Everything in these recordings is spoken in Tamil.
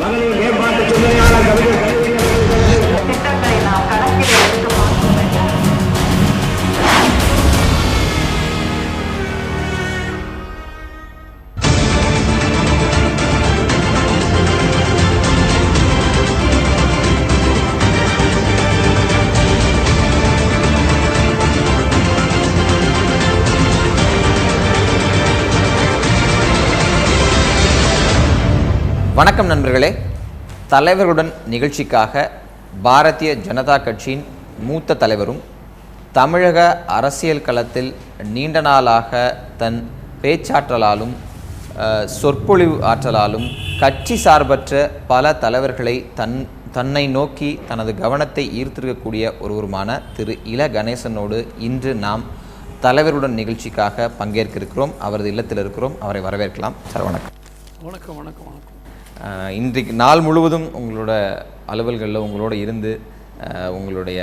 மகளிர் மேம்பாட்டு சிந்தனையாளர் திட்டங்களை நாம் கணக்கில் எடுத்து பார்க்க வேண்டும். வணக்கம் நண்பர்களே, தலைவர்களுடன் நிகழ்ச்சிக்காக பாரதிய ஜனதா கட்சியின் மூத்த தலைவரும் தமிழக அரசியல் களத்தில் நீண்ட நாளாக தன் பேச்சாற்றலாலும் சொற்பொழிவு ஆற்றலாலும் கட்சி சார்பற்ற பல தலைவர்களை தன்னை நோக்கி தனது கவனத்தை ஈர்த்திருக்கக்கூடிய ஒருவருமான திரு இல கணேசனோடு இன்று நாம் தலைவருடன் நிகழ்ச்சிக்காக பங்கேற்க இருக்கிறோம். அவரது இல்லத்தில் இருக்கிறோம். அவரை வரவேற்கலாம். சார் வணக்கம். வணக்கம் வணக்கம் வணக்கம். இன்றைக்கு நாள் முழுவதும் உங்களோட அலுவல்களில் உங்களோட இருந்து உங்களுடைய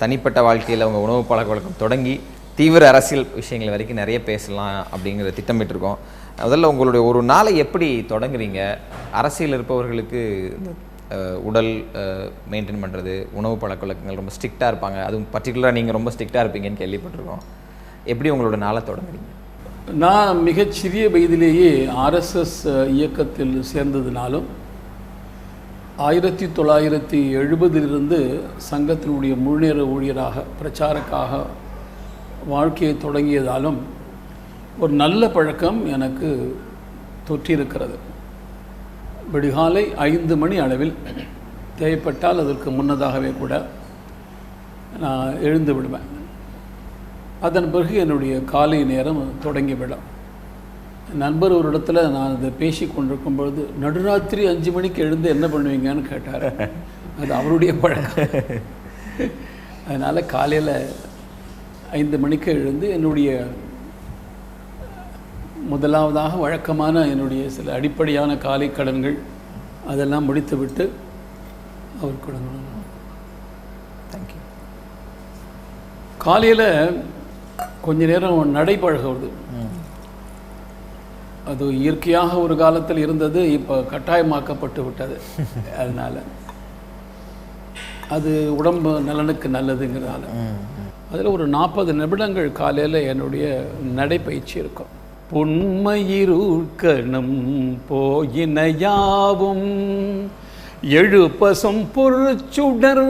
தனிப்பட்ட வாழ்க்கையில் உங்கள் உணவு பழக்க வழக்கம் தொடங்கி தீவிர அரசியல் விஷயங்கள் வரைக்கும் நிறைய பேசலாம் அப்படிங்கிற திட்டமிட்டிருக்கோம். முதல்ல உங்களுடைய ஒரு நாளை எப்படி தொடங்குறீங்க? அரசியல் இருப்பவர்களுக்கு உடல் மெயின்டைன் பண்ணுறது, உணவு பழக்க வழக்கங்கள் ரொம்ப ஸ்ட்ரிக்டாக இருப்பாங்க. அதுவும் பர்டிகுலராக நீங்கள் ரொம்ப ஸ்ட்ரிக்டாக இருப்பீங்கன்னு கேள்விப்பட்டிருக்கோம். எப்படி உங்களோட நாளை தொடங்குறீங்க? நான் மிகச்சிறிய வயதிலேயே ஆர்எஸ்எஸ் இயக்கத்தில் சேர்ந்ததினாலும் 1970 சங்கத்தினுடைய முழுநேர ஊழியராக பிரச்சாரக்காக வாழ்க்கையை தொடங்கியதாலும் ஒரு நல்ல பழக்கம் எனக்கு தொற்றியிருக்கிறது. விடிகாலை 5 மணி அளவில், தேவைப்பட்டால் அதற்கு முன்னதாகவே கூட நான் எழுந்து விடுவேன். அதன் பிறகு என்னுடைய காலை நேரம் தொடங்கிவிடும். நண்பர் ஒரு இடத்துல நான் இதை பேசி கொண்டிருக்கும் பொழுது, நடுராத்திரி 5 மணிக்கு எழுந்து என்ன பண்ணுவீங்கன்னு கேட்டார். அது அவருடைய பழக்கம். அதனால் காலையில் 5 மணிக்கு எழுந்து என்னுடைய முதலாவதாக வழக்கமான என்னுடைய சில அடிப்படையான காலை கடன்கள் அதெல்லாம் முடித்துவிட்டு அவர் கொடுக்கணும். தேங்க்யூ. காலையில் கொஞ்ச நேரம் நடைபழகுவது, அது இயற்கையாக ஒரு காலத்தில் இருந்தது, இப்போ கட்டாயமாக்கப்பட்டு விட்டது. அதனால் அது உடம்பு நலனுக்கு நல்லதுங்கிறதால அதில் ஒரு 40 நிமிடங்கள் காலையில் என்னுடைய நடைப்பயிற்சி இருக்கும். பொன்மயிருக்கணும் போயினையாவும் எழுப்பசும் பொருச்சுடர்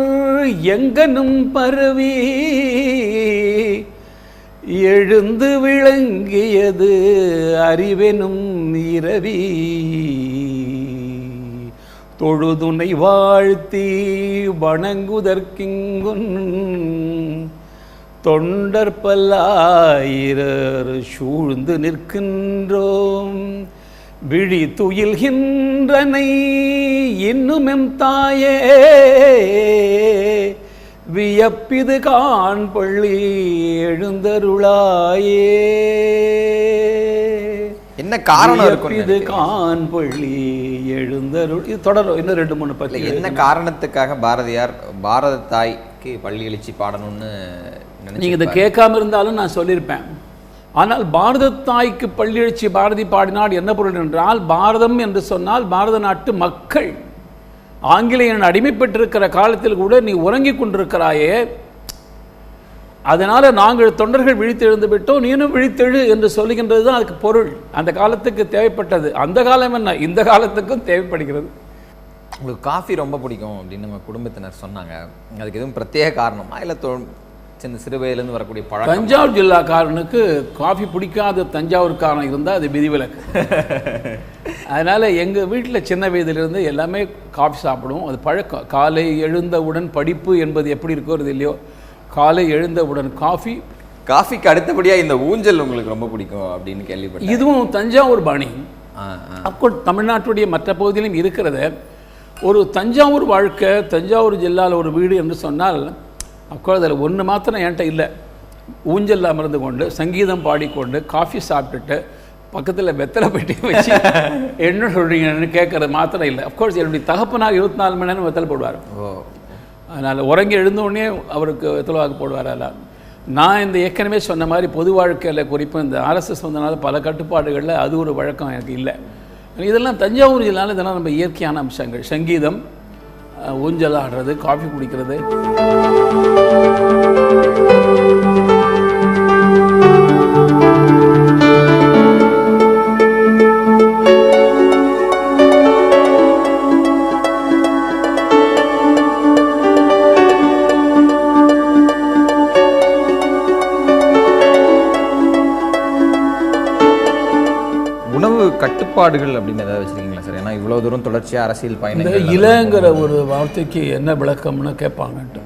எங்கனும் பரவி எழுந்து விளங்கியது அறிவெனும் இரவி தொழுதுனை வாழ்த்தி வணங்குதற்கிங்குன் தொண்டர் பல்லாயிரர் சூழ்ந்து நிற்கின்றோம் விழி துயில்கின்றனை இன்னுமெம் தாயே வியப்பிது கான் பள்ளி எழுந்தருளாயே. என்ன காரணம் இருக்கும்? இது கான் பள்ளி எழுந்தருள். இது தொடரும் இன்னும் 2-3 பத்தி. என்ன காரணத்துக்காக பாரதியார் பாரத தாய்க்கு பள்ளி எழுச்சி பாடணும்னு நீங்கள் இதை கேட்காம இருந்தாலும் நான் சொல்லியிருப்பேன். ஆனால் பாரத தாய்க்கு பள்ளி எழுச்சி பாரதி பாடினார் என்ன பொருள் என்றால், பாரதம் என்று சொன்னால் பாரத நாட்டு மக்கள். ஆங்கிலேயன் அடிமைப்பட்டிருக்கிற காலத்தில் கூட நீ உறங்கி கொண்டிருக்கிறாயே, அதனால் நாங்கள் தொண்டர்கள் விழித்தெழுந்து விட்டோம், நீனும் விழித்தெழு என்று சொல்லுகின்றது தான் அதுக்கு பொருள். அந்த காலத்துக்கு தேவைப்பட்டது. அந்த காலம் என்ன, இந்த காலத்துக்கும் தேவைப்படுகிறது. உங்களுக்கு காஃபி ரொம்ப பிடிக்கும் அப்படின்னு நம்ம குடும்பத்தினர் சொன்னாங்க. அதுக்கு எதுவும் பிரத்யேக காரணமா இல்லை சிறு வயதுலேருந்து வரக்கூடிய பழக்கம்? தஞ்சாவூர் ஜில்லாக்காரனுக்கு காஃபி பிடிக்காத தஞ்சாவூர்காரன் இருந்தால் அது விதிவிலக்கு. அதனால் எங்கள் வீட்டில் சின்ன வயதிலிருந்து எல்லாமே காஃபி சாப்பிடுவோம். அது பழக்கம். காலை எழுந்தவுடன் படிப்பு என்பது எப்படி இருக்கிறது இல்லையோ, காலை எழுந்தவுடன் காஃபி. காஃபிக்கு அடுத்தபடியாக இந்த ஊஞ்சல் உங்களுக்கு ரொம்ப பிடிக்கும் அப்படின்னு கேள்விப்பட்டேன். இதுவும் தஞ்சாவூர் பாணி. அப்கோர்ஸ் தமிழ்நாட்டுடைய மற்ற பகுதியிலும் இருக்கிறது. ஒரு தஞ்சாவூர் வாழ்க்கை, தஞ்சாவூர் ஜில்லாவில் ஒரு வீடு என்று சொன்னால், அப்கோர்ஸ் அதில் ஒன்று மாத்திரம் என்கிட்ட இல்லை. ஊஞ்சல் அமர்ந்து கொண்டு சங்கீதம் பாடிக்கொண்டு காஃபி சாப்பிட்டுட்டு பக்கத்தில் வெத்தலை பெட்டி வச்சு என்ன சொல்கிறீங்கன்னு கேட்குறது மாத்திரம் இல்லை. அஃப்கோர்ஸ் என்னுடைய தகப்பனாக 24 மணி நேரம் வெத்தலை போடுவார். அதனால் உறங்கி எழுந்தோடனே அவருக்கு வெத்தலைவாக்கு போடுவார். எல்லாம் நான் இந்த ஏற்கனவே சொன்ன மாதிரி பொது வாழ்க்கையில் குறிப்பாக இந்த ஆர்எஸ்எஸ் வந்தனால பல கட்டுப்பாடுகளில் அது ஒரு வழக்கம் எனக்கு இல்லை. இதெல்லாம் தஞ்சாவூர் ஜில்லாவில் இதெல்லாம் நம்ம இயற்கையான அம்சங்கள். சங்கீதம், ஊஞ்சல் ஆடுறது, காஃபி குடிக்கிறது. உணவு கட்டுப்பாடுகள் அப்படின்னு ஏதாவது வச்சுருக்கீங்களா சார்? ஏன்னா இவ்வளோ தூரம் தொடர்ச்சியாக அரசியல் இந்த பயணம். இலங்கிற ஒரு வார்த்தைக்கு என்ன விளக்கம்னு கேட்பாங்கன்ட்டு.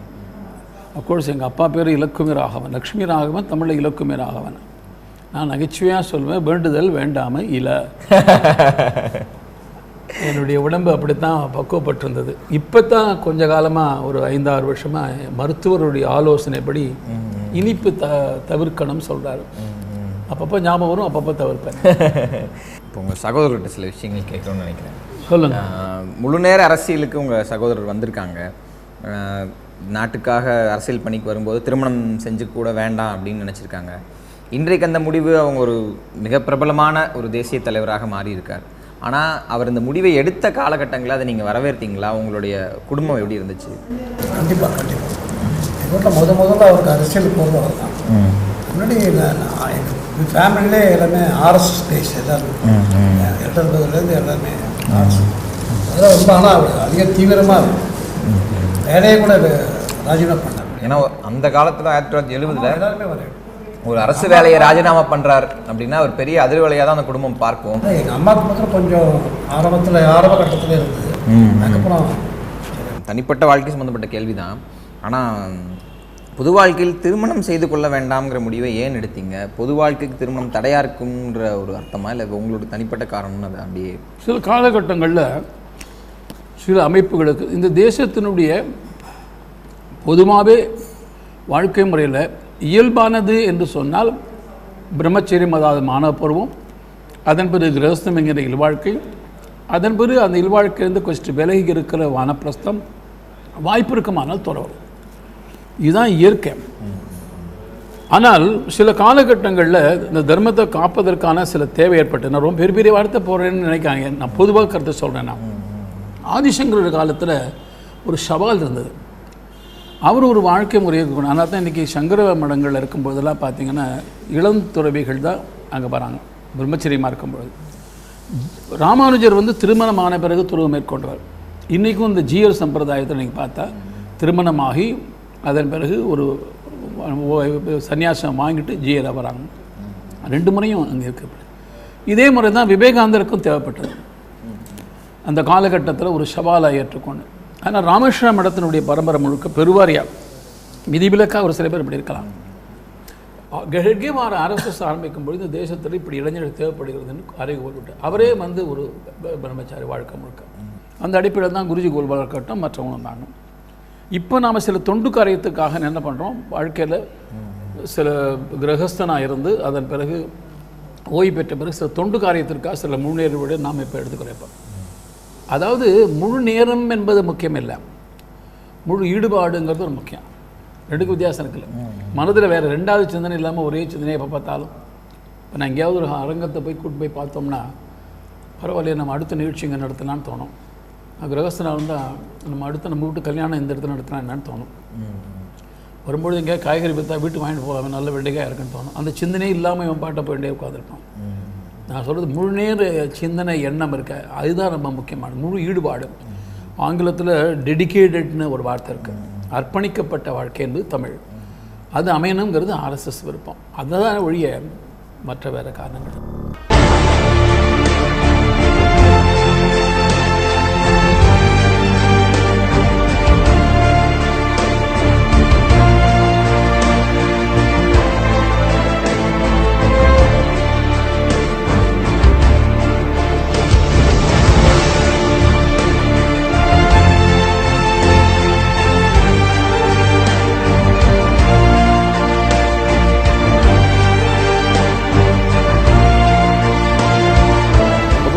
அப்கோர்ஸ் எங்கள் அப்பா பேர் இலக்குமி ராகவன், லக்ஷ்மி ராகவன், தமிழில் இலக்குமி ராகவன். நான் நகைச்சுவையாக சொல்லுவேன், வேண்டுதல் வேண்டாமல் இலை. என்னுடைய உடம்பு அப்படித்தான் பக்குவப்பட்டிருந்தது. இப்போ தான் கொஞ்ச காலமாக ஒரு 5-6 வருஷமாக மருத்துவருடைய ஆலோசனைப்படி இனிப்பு தவிர்க்கணும்னு சொல்கிறாரு. அப்பப்போ ஞாபகம் வரும், அப்பப்போ தவிர்ப்பேன். இப்போ உங்கள் சகோதரர்கிட்ட சில விஷயங்கள் கேட்கணும்னு நினைக்கிறேன். சொல்லுங்கள். முழு நேர அரசியலுக்கு உங்கள் சகோதரர் வந்திருக்காங்க. நாட்டுக்காக அரசியல் பணிக்கு வரும்போது திருமணம் செஞ்சு கூட வேண்டாம் அப்படின்னு நினச்சிருக்காங்க. இன்றைக்கு அந்த முடிவு, அவங்க ஒரு மிக பிரபலமான ஒரு தேசிய தலைவராக மாறி இருக்கார். ஆனால் அவர் இந்த முடிவை எடுத்த காலகட்டங்களில் அதை நீங்கள் வரவேற்றீங்களா? உங்களுடைய குடும்பம் எப்படி இருந்துச்சு? கண்டிப்பாக கண்டிப்பாக. எங்கள் வீட்டில் முதல்ல அவருக்கு அரசியல் போகிறவர் தான். முன்னாடி எங்கள் ஃபேமிலியிலே எல்லாமே ஆர்எஸ்எஸ் பேஸ், எல்லாருமே எட்டதுலேருந்து எல்லாமே ஆர்எஸ்எஸ். அதெல்லாம் ரொம்ப, ஆனால் அவர் அதிக தீவிரமாக இருக்கும். வேலையை கூட ராஜினாமா பண்ணார். ஏன்னா அந்த காலத்தில் 1970 எல்லாருமே வர ஒரு அரசு வேலையை ராஜினாமா பண்ணுறார் அப்படின்னா ஒரு பெரிய அதிர்வலையாக தான் அந்த குடும்பம் பார்க்கும். எங்கள் அம்மாவுக்கு மாத்திரம் கொஞ்சம் ஆரம்ப கட்டத்தில் இருந்தது. அதுக்கப்புறம் தனிப்பட்ட வாழ்க்கை சம்மந்தப்பட்ட கேள்வி தான். ஆனால் பொது வாழ்க்கையில் திருமணம் செய்து கொள்ள வேண்டாம்ங்கிற முடிவை ஏன் எடுத்தீங்க? பொது வாழ்க்கைக்கு திருமணம் தடையாக இருக்குன்ற ஒரு அர்த்தமா, இல்லை உங்களோட தனிப்பட்ட காரணம்னு அது அப்படியே? சில காலகட்டங்களில் சில அமைப்புகளுக்கு இந்த தேசத்தினுடைய பொதுவாகவே வாழ்க்கை முறையில் இயல்பானது என்று சொன்னால் பிரம்மச்சரியம், அதாவது மாணவ பருவம், அதன் பிறகு கிரகஸ்தம் என்கிற இல்வாழ்க்கை, அதன் பிறகு அந்த இல்வாழ்க்கையிலிருந்து கொஞ்சம் விலகி இருக்கிற வானப்பிரஸ்தம், வாய்ப்பு இருக்குமானால் தொடரும். இதுதான் இயற்கை. ஆனால் சில காலகட்டங்களில் இந்த தர்மத்தை காப்பதற்கான சில தேவை ஏற்பட்டு, நான் ரொம்ப பெரிய வார்த்தை போகிறேன்னு நினைக்காங்க, நான் பொதுவாக கருத்தை சொல்கிறேன். நான் ஆதிசங்கரோட காலத்தில் ஒரு சவால் இருந்தது. அவர் ஒரு வாழ்க்கை முறையை கொண்டு, ஆனால் தான் இன்றைக்கி சங்கர மடங்களில் இருக்கும்போதெல்லாம் பார்த்திங்கன்னா இளம் துறவிகள் தான் அங்கே வராங்க பிரம்மச்சரியமாக இருக்கும்பொழுது. ராமானுஜர் திருமணமான பிறகு துறவு மேற்கொண்டவர். இன்றைக்கும் இந்த ஜீயர் சம்பிரதாயத்தை நீங்கள் பார்த்தா திருமணமாகி அதன் பிறகு ஒரு சன்னியாசம் வாங்கிட்டு ஜீயராக வராங்க. 2 முறையும் அங்கே இருக்கு. இதே முறை தான் விவேகானந்தருக்கும் தேவைப்பட்டது அந்த காலகட்டத்தில், ஒரு சவாலாக ஏற்றுக்கொண்டு. ஆனால் ராமகிருஷ்ண மடத்தினுடைய பரம்பரை முழுக்க பெருவாரியாக விதிவிலக்காக ஒரு சில பேர் இப்படி இருக்கலாம். கெட்கேவார் ஆர்எஸ்எஸ் ஆரம்பிக்கும் பொழுது இந்த தேசத்தில் இப்படி இளைஞர்கள் தேவைப்படுகிறதுன்னு அறிவுகோள் விட்டு அவரே ஒரு பிரம்மச்சாரி வாழ்க்கை முழுக்க. அந்த அடிப்படையில் தான் குருஜி கோல்வால் இருக்கட்டும், மற்றவங்களும் தாங்க. இப்போ நாம் சில தொண்டு காரியத்துக்காக என்ன பண்ணுறோம், வாழ்க்கையில் சில கிரகஸ்தனாக இருந்து அதன் பிறகு ஓய்வு பெற்ற பிறகு சில தொண்டு காரியத்திற்காக சில முன்னேறுவதை நாம் இப்போ எடுத்துக்கிறோம். அதாவது முழு நேரம் என்பது முக்கியம் இல்லை, முழு ஈடுபாடுங்கிறது ஒரு முக்கியம். 2க்கும் வித்தியாசம் இருக்குல்ல. மனதில் வேறு 2வது சிந்தனை இல்லாமல் ஒரே சிந்தனையை எப்போ பார்த்தாலும், இப்போ நான் எங்கேயாவது ஒரு அரங்கத்தை கூட்டு போய் பார்த்தோம்னா பரவாயில்லையே, நம்ம அடுத்த நிகழ்ச்சி இங்கே நடத்தலான்னு தோணும். கிரகஸ்தனாக இருந்தால் நம்ம நம்ம வீட்டு கல்யாணம் இந்த இடத்துல நடத்தினா என்னன்னு தோணும். வரும்பொழுது எங்கேயா காய்கறி பார்த்தா வீட்டுக்கு வாங்கிட்டு போகலாம், நல்ல வெண்டைக்காய் இருக்குன்னு தோணும். அந்த சிந்தனையே இல்லாமல் இவன் பாட்டை போயிட்டே உட்காந்துருப்பான். நான் சொல்கிறது முழு நேர சிந்தனை எண்ணம் இருக்க, அதுதான் ரொம்ப முக்கியமான முழு ஈடுபாடு. ஆங்கிலத்தில் டெடிக்கேட்டட்னு ஒரு வார்த்தை இருக்குது, அர்ப்பணிக்கப்பட்ட வாழ்க்கை என்பது தமிழ். அது அமையணுங்கிறது ஆர்எஸ்எஸ் விருப்பம். அதுதான் ஒழிய மற்ற வேறு காரணங்கள்.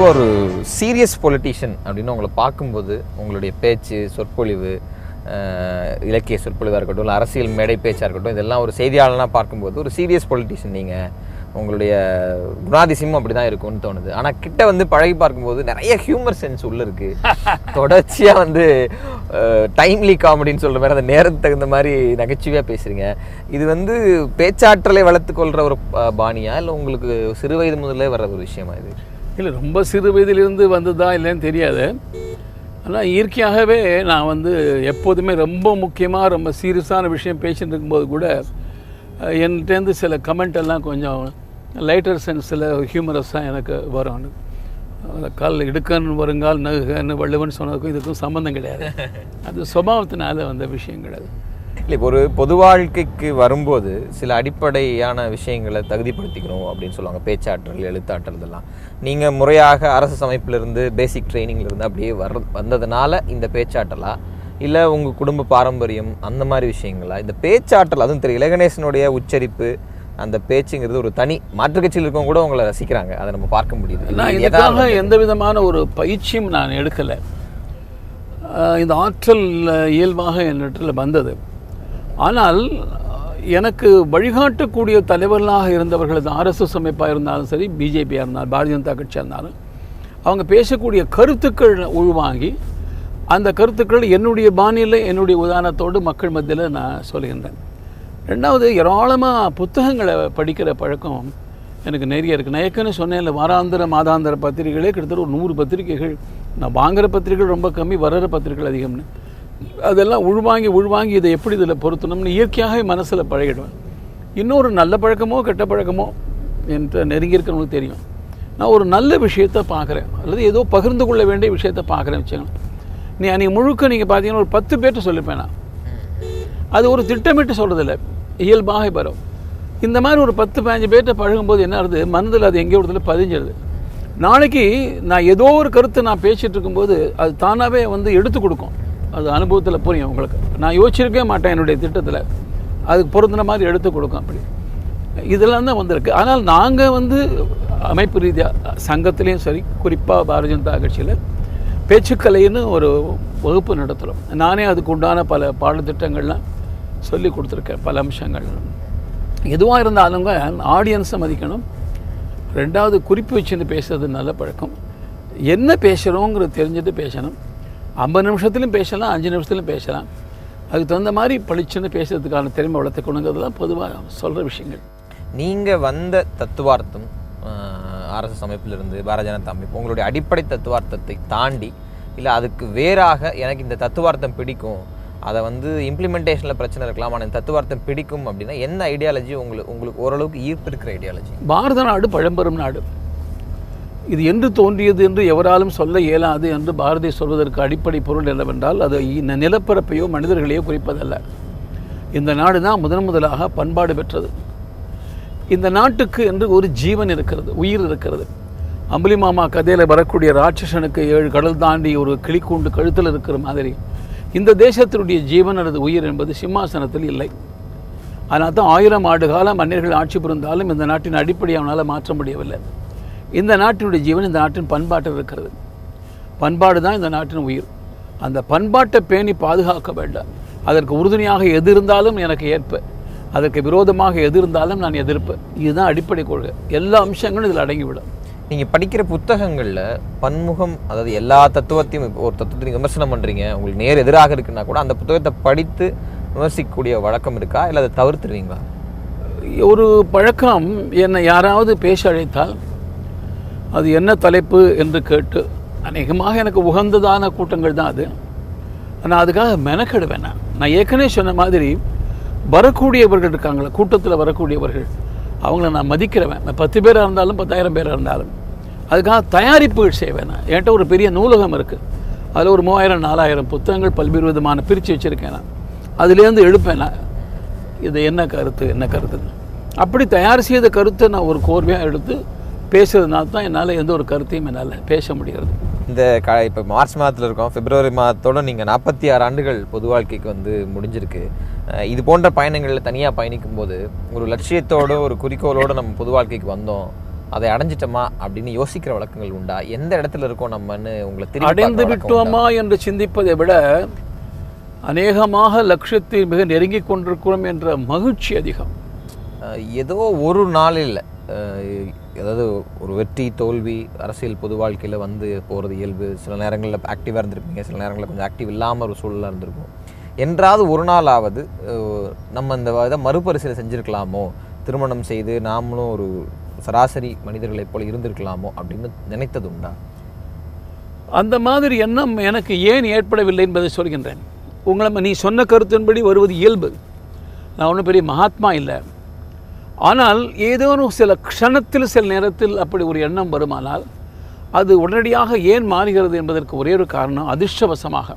ஒரு சீரியஸ் பொலிட்டீஷியன் அப்படின்னு உங்களை பார்க்கும்போது உங்களுடைய பேச்சு, சொற்பொழிவு, இலக்கிய சொற்பொழிவாக இருக்கட்டும், இல்லை அரசியல் மேடை பேச்சாக இருக்கட்டும், இதெல்லாம் ஒரு செய்தியாளனாக பார்க்கும்போது ஒரு சீரியஸ் பொலிட்டீஷியன் நீங்கள், உங்களுடைய குணாதிசயமும் அப்படி தான் இருக்கும்னு தோணுது. ஆனால் கிட்ட வந்து பழகி பார்க்கும்போது நிறைய ஹியூமர் சென்ஸ் உள்ள இருக்கு. தொடர்ச்சியாக வந்து டைம்லி காமெடின்னு சொல்கிற மாதிரி அந்த நேரத்துக்கு தகுந்த மாதிரி நகைச்சுவையாக பேசுகிறீங்க. இது வந்து பேச்சாற்றலை வளர்த்துக்கொள்கிற ஒரு பாணியா இல்லை உங்களுக்கு சிறு வயது முதல்ல வர்ற ஒரு விஷயமா இது? இல்லை, ரொம்ப சிறு வயதிலிருந்து வந்ததா இல்லைன்னு தெரியாது. ஆனால் இயற்கையாகவே நான் வந்து எப்போதுமே ரொம்ப முக்கியமாக ரொம்ப சீரியஸான விஷயம் பேசிட்டு இருக்கும்போது கூட என்கிட்டேருந்து சில கமெண்ட் எல்லாம் கொஞ்சம் லைட்டர் சென்ஸில் ஹியூமரஸாக எனக்கு வரும். கால் இடுக்கன்னு வருங்கால் நகுகன்னு வள்ளுவன் சொன்னதுக்கும் இதுக்கும் சம்மந்தம் கிடையாது. அது சுபாவத்தினால வந்த விஷயம் கிடையாது. இல்லை, இப்போ ஒரு பொது வாழ்க்கைக்கு வரும்போது சில அடிப்படையான விஷயங்களை தகுதிப்படுத்திக்கணும் அப்படின்னு சொல்லுவாங்க. பேச்சாற்றல், எழுத்தாற்றல் இதெல்லாம். நீங்கள் முறையாக அரசு அமைப்பிலிருந்து பேசிக் ட்ரைனிங்லேருந்து அப்படியே வந்ததுனால இந்த பேச்சாற்றலா இல்லை உங்கள் குடும்ப பாரம்பரியம் அந்த மாதிரி விஷயங்களா? இந்த பேச்சாற்றல் அதுவும் தெரியும். இலகணேசனுடைய உச்சரிப்பு, அந்த பேச்சுங்கிறது ஒரு தனி மாற்றுக் கட்சியில் இருக்கவங்க கூட உங்களை ரசிக்கிறாங்க. அதை நம்ம பார்க்க முடியுது. நான் இதுக்காக எந்த விதமான ஒரு பயிற்சியும் நான் எடுக்கலை. இந்த ஆற்றல் இயல்பாக என்னிடத்தில் வந்தது. ஆனால் எனக்கு வழிகாட்டக்கூடிய தலைவர்களாக இருந்தவர்கள் ஆர்எஸ்எஸ் அமைப்பாக இருந்தாலும் சரி, பிஜேபியாக இருந்தாலும், பாரதிய ஜனதா கட்சியாக இருந்தாலும், அவங்க பேசக்கூடிய கருத்துக்கள் உள்வாங்கி அந்த கருத்துக்கள் என்னுடைய பாணியில் என்னுடைய உதாரணத்தோடு மக்கள் மத்தியில் நான் சொல்கின்றேன். ரெண்டாவது, ஏராளமாக புத்தகங்களை படிக்கிற பழக்கம் எனக்கு நிறைய இருக்குது. நான் ஏற்கனவே சொன்னேன், இல்லை வாராந்திர மாதாந்திர பத்திரிகைகளே கிட்டத்தட்ட ஒரு 100 பத்திரிகைகள். நான் வாங்குகிற பத்திரிகைகள் ரொம்ப கம்மி, வர்ற பத்திரிகைகள் அதிகம்னு. அதெல்லாம் உள்வாங்கி இதை எப்படி இதில் பொருத்தணும்னு இயற்கையாகவே மனசில் பழகிடுவேன். இன்னொரு நல்ல பழக்கமோ கெட்ட பழக்கமோ என்ற நெருங்கியிருக்கிறவங்களுக்கு தெரியும். நான் ஒரு நல்ல விஷயத்தை பார்க்குறேன் அல்லது ஏதோ பகிர்ந்து கொள்ள வேண்டிய விஷயத்தை பார்க்குறேன் வச்சுக்கோங்க. அன்றைக்கி முழுக்க நீங்கள் பார்த்தீங்கன்னா ஒரு 10 பேர்ட்ட சொல்லிப்பேன் நான். அது ஒரு திட்டமிட்டு சொல்கிறதில்ல, இயல்பாக வரும். இந்த மாதிரி ஒரு 10-15 பேர்ட்ட பழகும்போது என்ன ஆகுது, மனதில் அது எங்கேயோ ஒரு பதிஞ்சிடுது. நாளைக்கு நான் ஏதோ ஒரு கருத்தை நான் பேசிகிட்டு இருக்கும்போது அது தானாகவே வந்து எடுத்து கொடுக்கும். அது அனுபவத்தில் புரியும் உங்களுக்கு. நான் யோசிச்சிருக்கவே மாட்டேன் என்னுடைய திட்டத்தில், அதுக்கு பொருந்தின மாதிரி எடுத்து கொடுக்கும். அப்படி இதெல்லாம் தான் வந்திருக்கு. ஆனால் நாங்கள் வந்து அமைப்பு ரீதியாக சங்கத்திலையும் சரி, குறிப்பாக பாரதிய ஜனதா கட்சியில் பேச்சுக்கலைன்னு ஒரு வகுப்பு நடத்துகிறோம். நானே அதுக்கு உண்டான பல பாடத்திட்டங்கள்லாம் சொல்லி கொடுத்துருக்கேன். பல அம்சங்கள் எதுவாக இருந்தாலுங்க ஆடியன்ஸை மதிக்கணும். ரெண்டாவது, குறிப்பு வச்சுன்னு பேசுறது நல்ல பழக்கம். என்ன பேசுகிறோங்கிறது தெரிஞ்சுட்டு பேசணும். 50 நிமிஷத்துலையும் பேசலாம், 5 நிமிஷத்துலையும் பேசலாம். அதுக்கு தகுந்த மாதிரி பளிச்சுன்னு பேசுறதுக்கான திறமை வளர்த்துக்கணுங்கிறதுலாம் பொதுவாக சொல்கிற விஷயங்கள். நீங்கள் வந்த தத்துவார்த்தம் ஆர்எஸ்எஸ் அமைப்பிலிருந்து பாரதிய ஜனதா அமைப்பு, உங்களுடைய அடிப்படை தத்துவார்த்தத்தை தாண்டி இல்லை அதுக்கு வேறாக எனக்கு இந்த தத்துவார்த்தம் பிடிக்கும், அதை வந்து இம்ப்ளிமெண்டேஷனில் பிரச்சனை இருக்கலாம், ஆனால் இந்த தத்துவார்த்தம் பிடிக்கும் அப்படின்னா என்ன ஐடியாலஜி உங்களுக்கு ஓரளவுக்கு ஈர்ப்பு இருக்கிற ஐடியாலஜி? பாரத நாடு பழம்பெரும் நாடு. இது என்று தோன்றியது என்று எவராலும் சொல்ல இயலாது என்று பாரதி சொல்வதற்கு அடிப்படை பொருள் என்னவென்றால் அது நிலப்பரப்பையோ மனிதர்களையோ குறிப்பதல்ல. இந்த நாடு தான் முதலாக பண்பாடு பெற்றது. இந்த நாட்டுக்கு என்று ஒரு ஜீவன் இருக்கிறது, உயிர் இருக்கிறது. அம்புலி மாமா கதையில் வரக்கூடிய ராட்சசனுக்கு 7 கடல் தாண்டி ஒரு கிளிக்கூண்டு கழுத்தில் இருக்கிற மாதிரி இந்த தேசத்தினுடைய ஜீவன் அல்லது உயிர் என்பது சிம்மாசனத்தில் இல்லை. அதனால் தான் 1000 ஆண்டு காலம் மன்னர்கள் ஆட்சி புரிந்தாலும் இந்த நாட்டின் அடிப்படையை அவனால் மாற்ற முடியவில்லை. இந்த நாட்டினுடைய ஜீவன் இந்த நாட்டின் பண்பாட்டில் இருக்கிறது. பண்பாடு தான் இந்த நாட்டின் உயிர். அந்த பண்பாட்டை பேணி பாதுகாக்க வேண்டாம். அதற்கு உறுதுணையாக எது இருந்தாலும் எனக்கு ஏற்ப, அதற்கு விரோதமாக எது இருந்தாலும் நான் எதிர்ப்பேன். இதுதான் அடிப்படை கொள்கை. எல்லா அம்சங்களும் இதில் அடங்கிவிடும். நீங்கள் படிக்கிற புத்தகங்களில் பன்முகம், அதாவது எல்லா தத்துவத்தையும் ஒரு தத்துவத்தை விமர்சனம் பண்ணுறீங்க, உங்களுக்கு நேர் எதிராக இருக்குன்னா கூட அந்த புத்தகத்தை படித்து விமர்சிக்கக்கூடிய வழக்கம் இருக்கா, இல்லை அதை தவிர்த்துருவீங்களா? ஒரு பழக்கம், என்னை யாராவது பேச அழைத்தால் அது என்ன தலைப்பு என்று கேட்டு, அநேகமாக எனக்கு உகந்ததான கூட்டங்கள் தான் அது. ஆனால் அதுக்காக மெனக்கெடுவேன். நான் ஏற்கனவே சொன்ன மாதிரி வரக்கூடியவர்கள் இருக்காங்களே, கூட்டத்தில் வரக்கூடியவர்கள், அவங்கள நான் மதிக்கிறவன். 10 பேராக இருந்தாலும் 10,000 பேராக இருந்தாலும் அதுக்காக தயாரிப்புகள் செய்வேன். நான் என்கிட்ட ஒரு பெரிய நூலகம் இருக்குது. அதில் ஒரு 3000-4000 புத்தகங்கள் பல்வேறு விதமான பிரித்து வச்சுருக்கேன். நான் அதுலேருந்து எழுப்பேன். நான் இது என்ன கருத்து அப்படி தயார் செய்த கருத்தை நான் ஒரு கோர்வையாக எடுத்து பேசுறதுனால தான் என்னால் எந்த ஒரு கருத்தையும் என்னால் பேச முடிகிறது. இந்த இப்போ மார்ச் மாதத்தில் இருக்கோம், பிப்ரவரி மாதத்தோடு நீங்கள் 46 ஆண்டுகள் பொது வாழ்க்கைக்கு வந்து முடிஞ்சிருக்கு. இது போன்ற பயணங்களில் தனியாக பயணிக்கும் போது ஒரு லட்சியத்தோடு ஒரு குறிக்கோளோடு நம்ம பொது வாழ்க்கைக்கு வந்தோம், அதை அடைஞ்சிட்டோமா அப்படின்னு யோசிக்கிற வழக்கங்கள் உண்டா? எந்த இடத்துல இருக்கோம் நம்மன்னு உங்களை அடைந்து விட்டோமா என்று சிந்திப்பதை விட அநேகமாக லட்சியத்தை மிக நெருங்கி கொண்டிருக்கிறோம் என்ற மகிழ்ச்சி அதிகம். ஏதோ ஒரு நாளில் அதாவது ஒரு வெற்றி தோல்வி அரசியல் பொது வாழ்க்கையில் வந்து போகிறது இயல்பு. சில நேரங்களில் ஆக்டிவாக இருந்திருப்பீங்க, சில நேரங்களில் கொஞ்சம் ஆக்டிவ் இல்லாமல் ஒரு சூழலாக இருந்திருக்கும். என்றாவது ஒரு நாளாவது நம்ம இந்த இதை மறுபரிசீலனை செஞ்சுருக்கலாமோ, திருமணம் செய்து நாமளும் ஒரு சராசரி மனிதர்களைப் போல இருந்திருக்கலாமோ அப்படின்னு நினைத்தது உண்டா? அந்த மாதிரி எண்ணம் எனக்கு ஏன் ஏற்படவில்லை என்பதை சொல்கின்றேன். நீ சொன்ன கருத்தின்படி வருவது இயல்பு. நான் ஒன்றும் பெரிய மகாத்மா இல்லை. ஆனால் ஏதோ சில க்ஷணத்தில் சில நேரத்தில் அப்படி ஒரு எண்ணம் வருமானால் அது உடனடியாக ஏன் மாறுகிறது என்பதற்கு ஒரே ஒரு காரணம், அதிர்ஷ்டவசமாக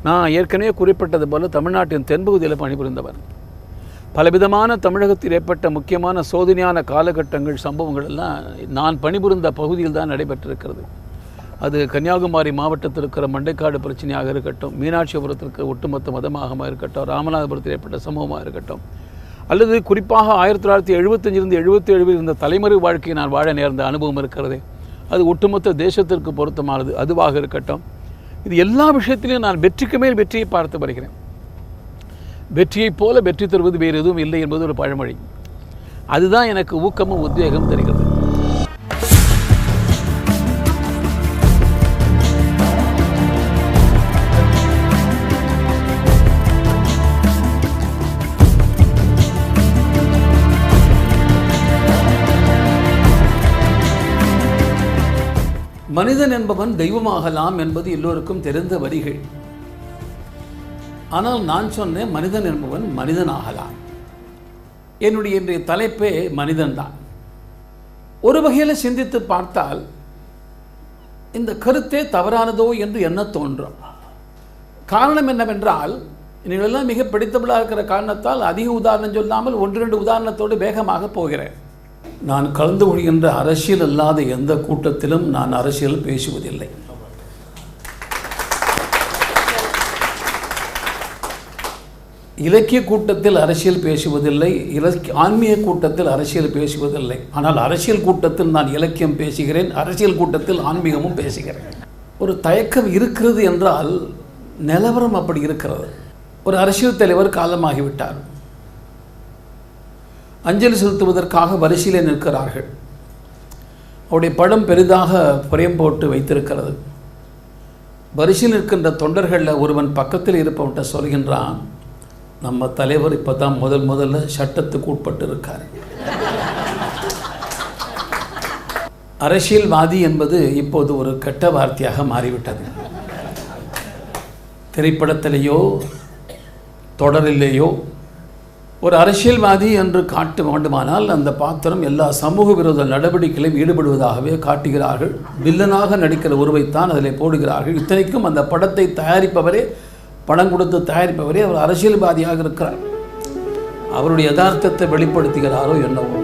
நான் ஏற்கனவே குறிப்பிட்டது போல தமிழ்நாட்டின் தென்பகுதியில் பணிபுரிந்தவர். பலவிதமான தமிழகத்தில் ஏற்பட்ட முக்கியமான சோதனையான காலகட்டங்கள் சம்பவங்கள் எல்லாம் நான் பணிபுரிந்த பகுதியில் தான் நடைபெற்றிருக்கிறது. அது கன்னியாகுமரி மாவட்டத்தில் இருக்கிற மண்டைக்காடு பிரச்சனையாக இருக்கட்டும், மீனாட்சிபுரத்திற்கு ஒட்டுமொத்த மதமாக இருக்கட்டும், ராமநாதபுரத்தில் ஏற்பட்ட சம்பவமாக இருக்கட்டும், அல்லது குறிப்பாக 1975 77 இருந்த தலைமுறை வாழ்க்கையை நான் வாழ நேர்ந்த அனுபவம் இருக்கிறது. அது ஒட்டுமொத்த தேசத்திற்கு பொருத்தமானது அதுவாக இருக்கட்டும். இது எல்லா விஷயத்திலையும் நான் வெற்றிக்கு மேல் வெற்றியை பார்த்து வருகிறேன். வெற்றியைப் போல வெற்றி தருவது வேறு எதுவும் இல்லை என்பது ஒரு பழமொழி. அதுதான் எனக்கு ஊக்கமும் உத்வேகம் தருகிறது. மனிதன் என்பவன் தெய்வமாகலாம் என்பது எல்லோருக்கும் தெரிந்த வரிகள். ஆனால் நான் சொன்னேன், மனிதன் என்பவன் மனிதனாகலாம். என்னுடைய இன்றைய தலைப்பே மனிதன்தான். ஒரு வகையில் சிந்தித்து பார்த்தால் இந்த கருத்தே தவறானதோ என்று எண்ண தோன்றும். காரணம் என்னவென்றால், நீங்களெல்லாம் மிக பிடித்தபடியாக இருக்கிற காரணத்தால் அதிக உதாரணம் சொல்லாமல் 1-2 உதாரணத்தோடு வேகமாக போகிறேன். நான் கலந்து கொள்கின்ற அரசியல் அல்லாத எந்த கூட்டத்திலும் நான் அரசியல் பேசுவதில்லை. இலக்கிய கூட்டத்தில் அரசியல் பேசுவதில்லை, ஆன்மீக கூட்டத்தில் அரசியல் பேசுவதில்லை. ஆனால் அரசியல் கூட்டத்தில் நான் இலக்கியம் பேசுகிறேன், அரசியல் கூட்டத்தில் ஆன்மீகமும் பேசுகிறேன். ஒரு தயக்கம் இருக்கிறது என்றால் நிலவரம் அப்படி இருக்கிறது. ஒரு அரசியல் தலைவர் காலமாகிவிட்டார். அஞ்சலி செலுத்துவதற்காக வரிசையிலே நிற்கிறார்கள். அவருடைய படம் பெரிதாக பிரேம் போட்டு வைத்திருக்கிறது. வரிசையில் நிற்கின்ற தொண்டர்களில் ஒருவன் பக்கத்தில் இருப்பவன்கிட்ட சொல்கின்றான், நம்ம தலைவர் இப்போ தான் முதல்ல சட்டத்துக்கு உட்பட்டு இருக்கார். அரசியல்வாதி என்பது இப்போது ஒரு கெட்ட வார்த்தையாக மாறிவிட்டது. திரைப்படத்திலேயோ தொடரிலேயோ ஒரு அரசியல்வாதி என்று காட்ட வேண்டுமானால் அந்த பாத்திரம் எல்லா சமூக விரோத நடவடிக்கைகளையும் ஈடுபடுவதாகவே காட்டுகிறார்கள். வில்லனாக நடிக்கிற உருவைத்தான் அதில் போடுகிறார்கள். இத்தனைக்கும் அந்த படத்தை தயாரிப்பவரே, படம் கொடுத்து தயாரிப்பவரே அவர் அரசியல்வாதியாக இருக்கிறார். அவருடைய யதார்த்தத்தை வெளிப்படுத்துகிறாரோ என்னவோ.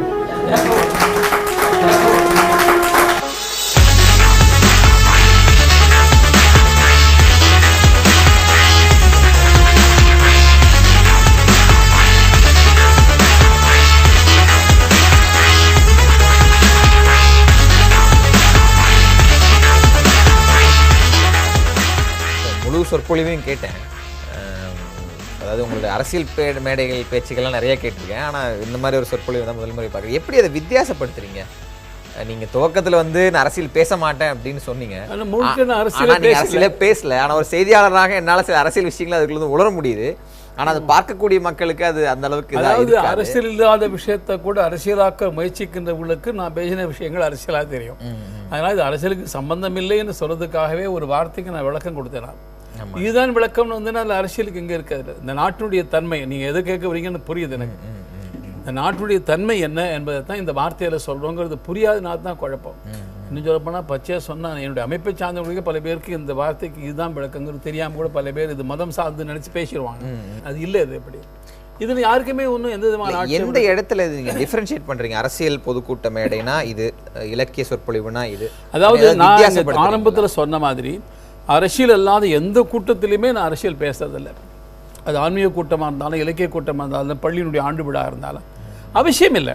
சொற்பொழிவையும் கேட்டேன். அதாவது உங்களுடைய அரசியல் மேடைகள் பேச்சுக்கள்லாம் நிறைய கேட்டிருக்கேன். ஆனால் இந்த மாதிரி ஒரு சொற்பொழிவு தான் முதல் முறை பார்க்குறேன். எப்படி அதை வித்தியாசப்படுத்துறீங்க? நீங்கள் துவக்கத்தில் வந்து நான் அரசியல் பேச மாட்டேன் அப்படின்னு சொன்னீங்க. அரசியலே பேசல. ஆனால் ஒரு செய்தியாளராக என்னால் சில அரசியல் விஷயங்கள் அதுக்குள்ள உணர முடியுது. ஆனால் அது பார்க்கக்கூடிய மக்களுக்கு அது அந்த அளவுக்கு, அதாவது அரசியல் இல்லாத விஷயத்தை கூட அரசியலாக்க முயற்சிக்கின்றவர்களுக்கு நான் பேசின விஷயங்கள் அரசியலாக தெரியும். அதனால் இது அரசியலுக்கு சம்பந்தம் இல்லைன்னு சொல்றதுக்காகவே ஒரு வார்த்தைக்கு நான் விளக்கம் கொடுத்தேன். இதுதான் விளக்கம்னு வந்து நான் அரசியலுக்கு இங்கே இருக்காது. இந்த நாட்டினுடைய தன்மை, நீங்கள் எதை கேட்க வரீங்கன்னு புரியுது எனக்கு. இந்த நாட்டினுடைய தன்மை என்ன என்பதை தான் இந்த வார்த்தையில் சொல்கிறோங்கிறது புரியாது. நான் தான் குழப்பம். இன்னும் சொல்லப்போனால் பச்சையாக சொன்னால் என்னுடைய அமைப்பை சார்ந்தவங்களுக்கு பல பேருக்கு இந்த வார்த்தைக்கு இதுதான் விளக்கங்கிறது தெரியாமல் கூட பல பேர் இது மதம் சார்ந்து நினச்சி பேசிடுவாங்க. அது இல்லை. இது எப்படி இதில் யாருக்குமே ஒன்றும் எந்த விதமான எந்த இடத்துல இது நீங்கள் டிஃபரன்ஷியேட் பண்ணுறீங்க? அரசியல் பொதுக்கூட்ட மேடைனா இது, இலக்கிய சொற்பொழிவுனா இது. அதாவது நான் ஆரம்பத்தில் சொன்ன மாதிரி அரசியல் அல்லாத எந்த கூட்டத்திலையுமே நான் அரசியல் பேசுறதில்லை. அது ஆன்மீக கூட்டமாக இருந்தாலும், இலக்கிய கூட்டமாக இருந்தாலும், பள்ளியினுடைய ஆண்டு விழா இருந்தாலும் அவசியம் இல்லை.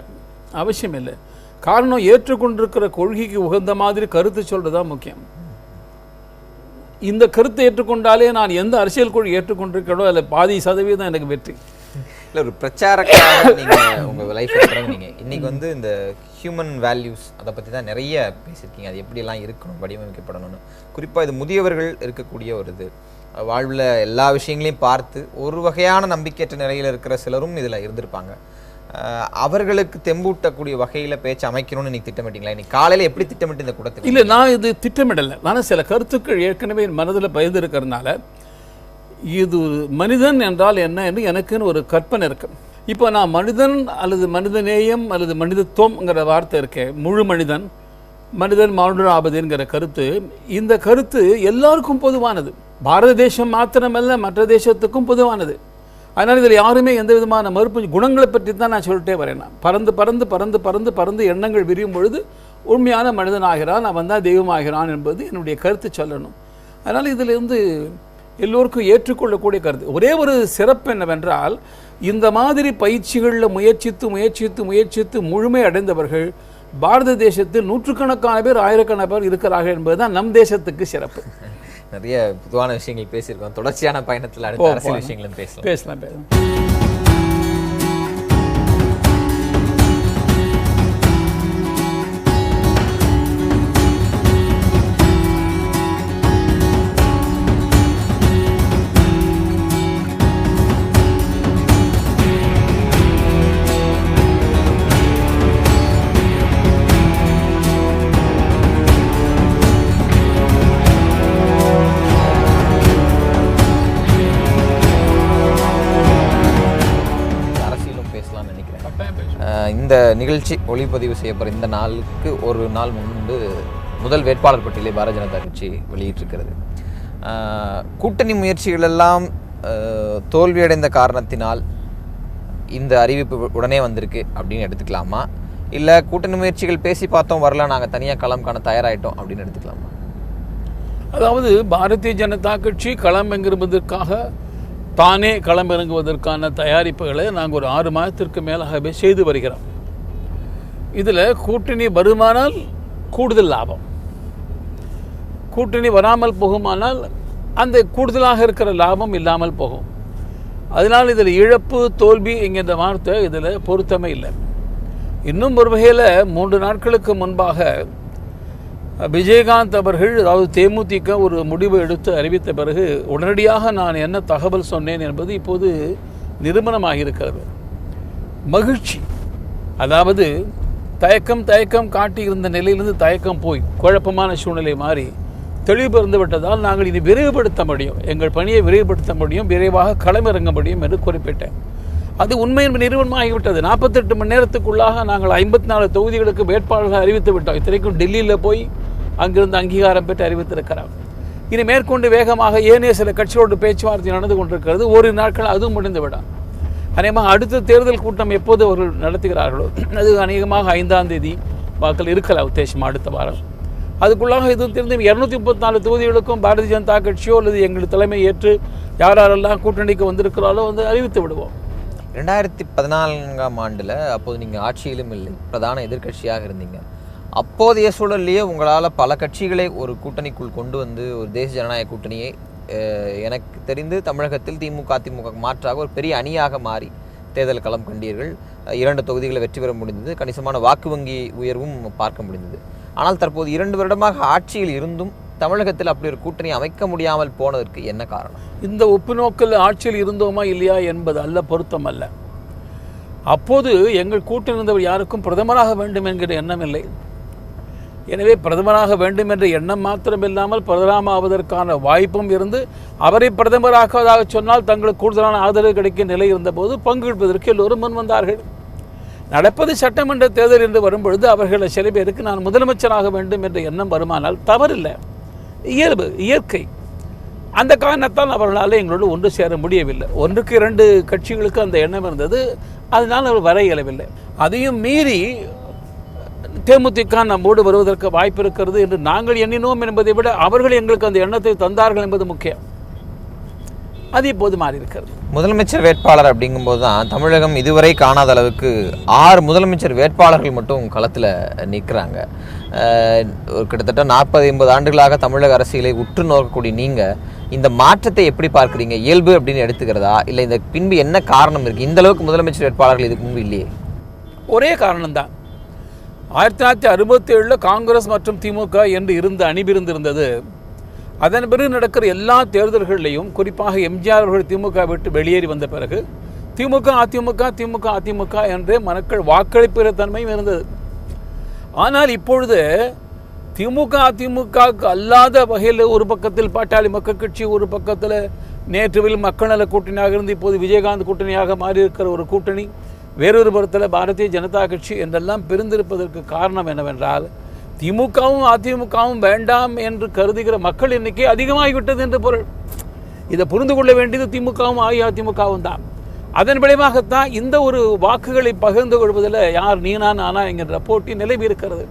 காரணம், ஏற்றுக்கொண்டிருக்கிற கொள்கைக்கு உகந்த மாதிரி கருத்து சொல்கிறது தான் முக்கியம். இந்த கருத்தை ஏற்றுக்கொண்டாலே நான் எந்த அரசியல் கொள்கை ஏற்றுக்கொண்டிருக்கிறதோ அதில் பாதி சதவீதம் எனக்கு வெற்றி. இல்லை ஒரு பிரச்சாரக்காக நீங்கள் உங்கள் லைஃப்பில் தொடங்குனீங்க. இன்றைக்கி வந்து இந்த ஹியூமன் வேல்யூஸ் அதை பற்றி தான் நிறைய பேசியிருக்கீங்க. அது எப்படியெல்லாம் இருக்கணும், வடிவமைக்கப்படணும்னு. குறிப்பாக இது முதியவர்கள் இருக்கக்கூடிய ஒரு இது வாழ்வில் எல்லா விஷயங்களையும் பார்த்து ஒரு வகையான நம்பிக்கையற்ற நிலையில் இருக்கிற சிலரும் இதில் இருந்திருப்பாங்க. அவர்களுக்கு தெம்பூட்டக்கூடிய வகையில் பேச்சு அமைக்கணும்னு இன்னைக்கு திட்டமிட்டீங்களா? இன்னைக்கு காலையில் எப்படி திட்டமிட்டு இந்த கூட்டத்தில்? இல்லை, நான் இது திட்டமிடலை. நான் சில கருத்துக்கள் ஏற்கனவே என் மனதில் பயந்து இருக்கிறதுனால இது மனிதன் என்றால் என்ன என்று எனக்குன்னு ஒரு கற்பனை இருக்கு. இப்போ நான் மனிதன் அல்லது மனிதநேயம் அல்லது மனிதத்துவம்ங்கிற வார்த்தை இருக்கேன், முழு மனிதன், மனிதன் மானுடராபதுங்கிற கருத்து, இந்த கருத்து எல்லாருக்கும் பொதுவானது. பாரத தேசம் மாத்திரமல்ல, மற்ற தேசத்துக்கும் பொதுவானது. அதனால் இதில் யாருமே எந்த விதமான மறுப்பு குணங்களை பற்றி தான் நான் சொல்லிட்டே வரேன். நான் பறந்து பறந்து பறந்து பறந்து பறந்து எண்ணங்கள் விரியும் பொழுது உண்மையான மனிதன் ஆகிறான், அவன் தான் தெய்வமாகிறான் என்பது என்னுடைய கருத்து சொல்லணும். அதனால் இதிலிருந்து எல்லோருக்கும் ஏற்றுக்கொள்ளக்கூடிய கருத்து. ஒரே ஒரு சிறப்பு என்னவென்றால், இந்த மாதிரி பயிற்சிகளில் முயற்சித்து முயற்சித்து முயற்சித்து முழுமை அடைந்தவர்கள் பாரத தேசத்தில் நூற்றுக்கணக்கான பேர், ஆயிரக்கணக்கான பேர் இருக்கிறார்கள் என்பதுதான் நம் தேசத்துக்கு சிறப்பு. நிறைய பொதுவான விஷயங்கள் பேசியிருக்கோம். தொடர்ச்சியான பயணத்தில் அடுத்த அரசியல் விஷயங்களும் பேசலாம். இந்த நிகழ்ச்சி ஒளிப்பதிவு செய்யப்படுற இந்த நாளுக்கு ஒரு நாள் முன்பு முதல் வேட்பாளர் பட்டியலை பாரதிய ஜனதா கட்சி வெளியிட்டிருக்கிறது. கூட்டணி முயற்சிகள் எல்லாம் தோல்வியடைந்த காரணத்தினால் இந்த அறிவிப்பு உடனே வந்திருக்கு அப்படின்னு எடுத்துக்கலாமா, இல்லை கூட்டணி முயற்சிகள் பேசி பார்த்தோம் வரல, நாங்கள் தனியாக களம் காண தயாராகிட்டோம் அப்படின்னு எடுத்துக்கலாமா? அதாவது பாரதிய ஜனதா கட்சி களம் இறங்குவதற்காக தானே களமிறங்குவதற்கான தயாரிப்புகளை நாங்கள் ஒரு 6 மாதத்திற்கு மேலாகவே செய்து வருகிறோம். இதில் கூட்டணி வருமானால் கூடுதல் லாபம், கூட்டணி வராமல் போகுமானால் அந்த கூடுதலாக இருக்கிற லாபம் இல்லாமல் போகும். அதனால் இதில் இழப்பு தோல்வி என்கின்ற வார்த்தை இதில் பொருத்தமே இல்லை. இன்னும் ஒரு வகையில் 3 நாட்களுக்கு முன்பாக விஜயகாந்த் அவர்கள், அதாவது தேமுதிக ஒரு முடிவு எடுத்து அறிவித்த பிறகு உடனடியாக நான் என்ன தகவல் சொன்னேன் என்பது இப்போது நிரூபணமாகியிருக்கிறது. மகிழ்ச்சி, அதாவது தயக்கம் காட்டியிருந்த நிலையிலிருந்து தயக்கம் போய் குழப்பமான சூழ்நிலை மாறி தெளிவு இருந்து விட்டதால் நாங்கள் இனி விரைவுபடுத்த முடியும், எங்கள் பணியை விரைவுபடுத்த முடியும், விரைவாக களமிறங்க முடியும் என்று குறிப்பிட்டேன். அது உண்மையின் நிறுவனமாகிவிட்டது. 48 மணி நேரத்துக்குள்ளாக நாங்கள் 54 தொகுதிகளுக்கு வேட்பாளர்கள் அறிவித்து விட்டோம். இத்தனைக்கும் டெல்லியில் போய் அங்கிருந்து அங்கீகாரம் பெற்று அறிவித்திருக்கிறார். இனி மேற்கொண்டு வேகமாக ஏனைய சில கட்சிகளோடு பேச்சுவார்த்தை நடந்து கொண்டிருக்கிறது. ஒரு நாட்கள் அதுவும் முடிந்துவிடும். அநேகமாக அடுத்த தேர்தல் கூட்டம் எப்போது அவர்கள் நடத்துகிறார்களோ அது அநேகமாக 5ஆம் தேதி வாக்கில் இருக்கலாம் உத்தேசம், அடுத்த வாரம். அதுக்குள்ளாக இது தெரிந்து 234 தொகுதிகளுக்கும் பாரதிய ஜனதா கட்சியோ அல்லது எங்கள் தலைமை ஏற்று யாரெல்லாம் கூட்டணிக்கு வந்திருக்கிறாரோ வந்து அறிவித்து விடுவோம். 2014ஆம் ஆண்டில் அப்போது நீங்கள் ஆட்சியிலும் இல்லை, பிரதான எதிர்க்கட்சியாக இருந்தீங்க. அப்போதைய சூழல்லையே உங்களால் பல கட்சிகளை ஒரு கூட்டணிக்குள் கொண்டு வந்து ஒரு தேசிய ஜனநாயக கூட்டணியை எனக்கு தெரிந்து தமிழகத்தில் திமுக மாற்றாக ஒரு பெரிய அணியாக மாறி தேர்தல் களம் கண்டீர்கள். 2 தொகுதிகளை வெற்றி பெற முடிந்தது, கணிசமான வாக்கு வங்கி உயர்வும் பார்க்க முடிந்தது. ஆனால் தற்போது 2 வருடமாக ஆட்சியில் இருந்தும் தமிழகத்தில் அப்படி ஒரு கூட்டணி அமைக்க முடியாமல் போனதற்கு என்ன காரணம்? இந்த ஒப்புநோக்கில் ஆட்சியில் இருந்தோமா இல்லையா என்பது அல்ல, பொருத்தம் அல்ல. அப்போது எங்கள் கூட்டணி இருந்தவர் யாருக்கும் பிரதமராக வேண்டும் என்கிற எண்ணம் இல்லை. எனவே பிரதமராக வேண்டும் என்ற எண்ணம் மாத்திரமில்லாமல் பிரதமராவதற்கான வாய்ப்பும் இருந்து அவரை பிரதமராக்குவதாக சொன்னால் தங்களுக்கு கூடுதலான ஆதரவு கிடைக்கும் நிலை இருந்தபோது பங்கெடுப்பதற்கு எல்லோரும் முன் வந்தார்கள். நடப்பது சட்டமன்ற தேர்தல் என்று வரும்பொழுது அவர்களை சில பேருக்கு நான் முதலமைச்சராக வேண்டும் என்ற எண்ணம் வருமானால் தவறில்லை, இயல்பு, இயற்கை. அந்த காரணத்தால் அவர்களால் எங்களோடு ஒன்று சேர முடியவில்லை. 1க்கு 2 கட்சிகளுக்கு அந்த எண்ணம் இருந்தது, அதனால் அவர் வர இயலவில்லை. அதையும் மீறி தேமுதிக நம்மோடு வருவதற்கு வாய்ப்பு இருக்கிறது என்று நாங்கள் எண்ணினோம் என்பதை விட அவர்கள் எங்களுக்கு அந்த எண்ணத்தை தந்தார்கள் என்பது முக்கியம். அது இப்போது மாறி இருக்கிறது. முதலமைச்சர் வேட்பாளர் அப்படிங்கும்போது தான் தமிழகம் இதுவரை காணாத அளவுக்கு 6 முதலமைச்சர் வேட்பாளர்கள் மட்டும் களத்தில் நிற்கிறாங்க. கிட்டத்தட்ட 40-50 ஆண்டுகளாக தமிழக அரசியலை உற்று நோக்கக்கூடிய நீங்கள் இந்த மாற்றத்தை எப்படி பார்க்குறீங்க? இயல்பு அப்படின்னு எடுத்துக்கிறதா, இல்லை இந்த பின்பு என்ன காரணம் இருக்குது? இந்த அளவுக்கு முதலமைச்சர் வேட்பாளர்கள் இதுக்கு முன்பு இல்லையே. ஒரே காரணம்தான். 1967 காங்கிரஸ் மற்றும் திமுக என்று அணிபிருந்திருந்தது. அதன் பிறகு நடக்கிற எல்லா தேர்தல்களிலையும், குறிப்பாக எம்ஜிஆர் அவர்கள் திமுக விட்டு வெளியேறி வந்த பிறகு திமுக அதிமுக திமுக அதிமுக என்றே மக்கள் வாக்களிப்புற தன்மையும் இருந்தது. ஆனால் இப்பொழுது திமுக அதிமுகவுக்கு அல்லாத வகையில் ஒரு பக்கத்தில் பாட்டாளி மக்கள் கட்சி, ஒரு பக்கத்தில் நேற்றுவில் மக்கள் நல கூட்டணியாக இருந்து இப்போது விஜயகாந்த் கூட்டணியாக மாறியிருக்கிற ஒரு கூட்டணி, வேறொரு புறத்தில் பாரதிய ஜனதா கட்சி என்றெல்லாம் பிரிந்திருப்பதற்கு காரணம் என்னவென்றால், திமுகவும் அதிமுகவும் வேண்டாம் என்று கருதுகிற மக்கள் எண்ணிக்கை அதிகமாகிவிட்டது என்று பொருள். இதை புரிந்து கொள்ள வேண்டியது திமுகவும் அஇஅதிமுகவும் தான். அதன் விளைவாகத்தான் இந்த ஒரு வாக்குகளை பகிர்ந்து கொள்வதில் யார் நீனா நானா என்கின்ற போட்டி நிலவி இருக்கிறது.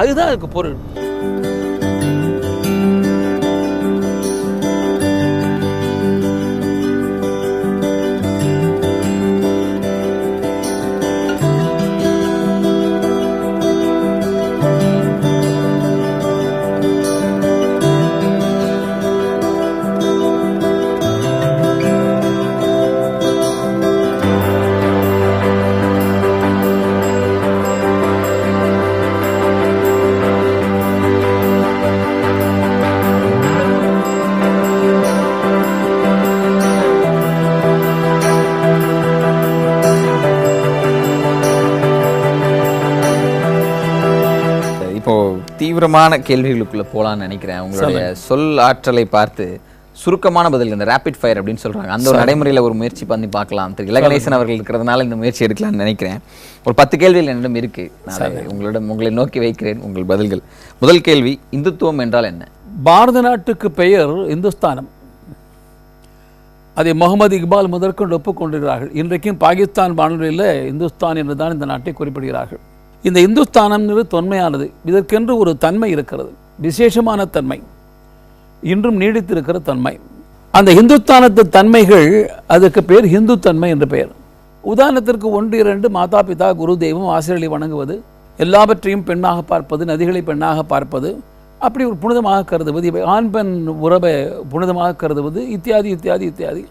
அதுதான் அதுக்கு பொருள். தீவிரமான கேள்விகளுக்குள்ள போலான்னு நினைக்கிறேன். உங்களுடைய சொல் ஆற்றலை பார்த்து சுருக்கமான பதில், இந்த ரேபிட் ஃபயர் அப்படின்னு சொல்றாங்க, அந்த ஒரு நடைமுறையில் ஒரு முயற்சி பண்ணி பார்க்கலாம். திரு இலகணேசன் அவர்கள் இருக்கிறதுனால இந்த முயற்சி எடுக்கலாம்னு நினைக்கிறேன். ஒரு 10 கேள்விகள் என்னிடம் இருக்கு, உங்களை நோக்கி வைக்கிறேன் உங்கள் பதில்கள். முதல் கேள்வி, இந்துத்துவம் என்றால் என்ன? பாரத நாட்டுக்கு பெயர் இந்துஸ்தானம். அதை முகமது இக்பால் முதற்கொண்டு ஒப்புக்கொண்டிருக்கிறார்கள். இன்றைக்கும் பாகிஸ்தான் வானொலியில் இந்துஸ்தான் என்று தான் இந்த நாட்டை குறிப்பிடுகிறார்கள். இந்த இந்துஸ்தானம் தொன்மையானது. இதற்கென்று ஒரு தன்மை இருக்கிறது, விசேஷமான தன்மை, இன்றும் நீடித்திருக்கிற தன்மை. அந்த இந்துஸ்தானத்து தன்மைகள், அதுக்கு பேர் ஹிந்து தன்மை என்று பெயர். உதாரணத்திற்கு 1, 2 மாதா பிதா குரு தெய்வம் ஆசிரியர்களை வணங்குவது, எல்லாவற்றையும் பெண்ணாக பார்ப்பது, நதிகளை பெண்ணாக பார்ப்பது, அப்படி ஒரு புனிதமாக கருதுவது, ஆண் பெண் உறவை புனிதமாக கருதுவது, இத்தியாதி இத்தியாதி இத்தியாதி.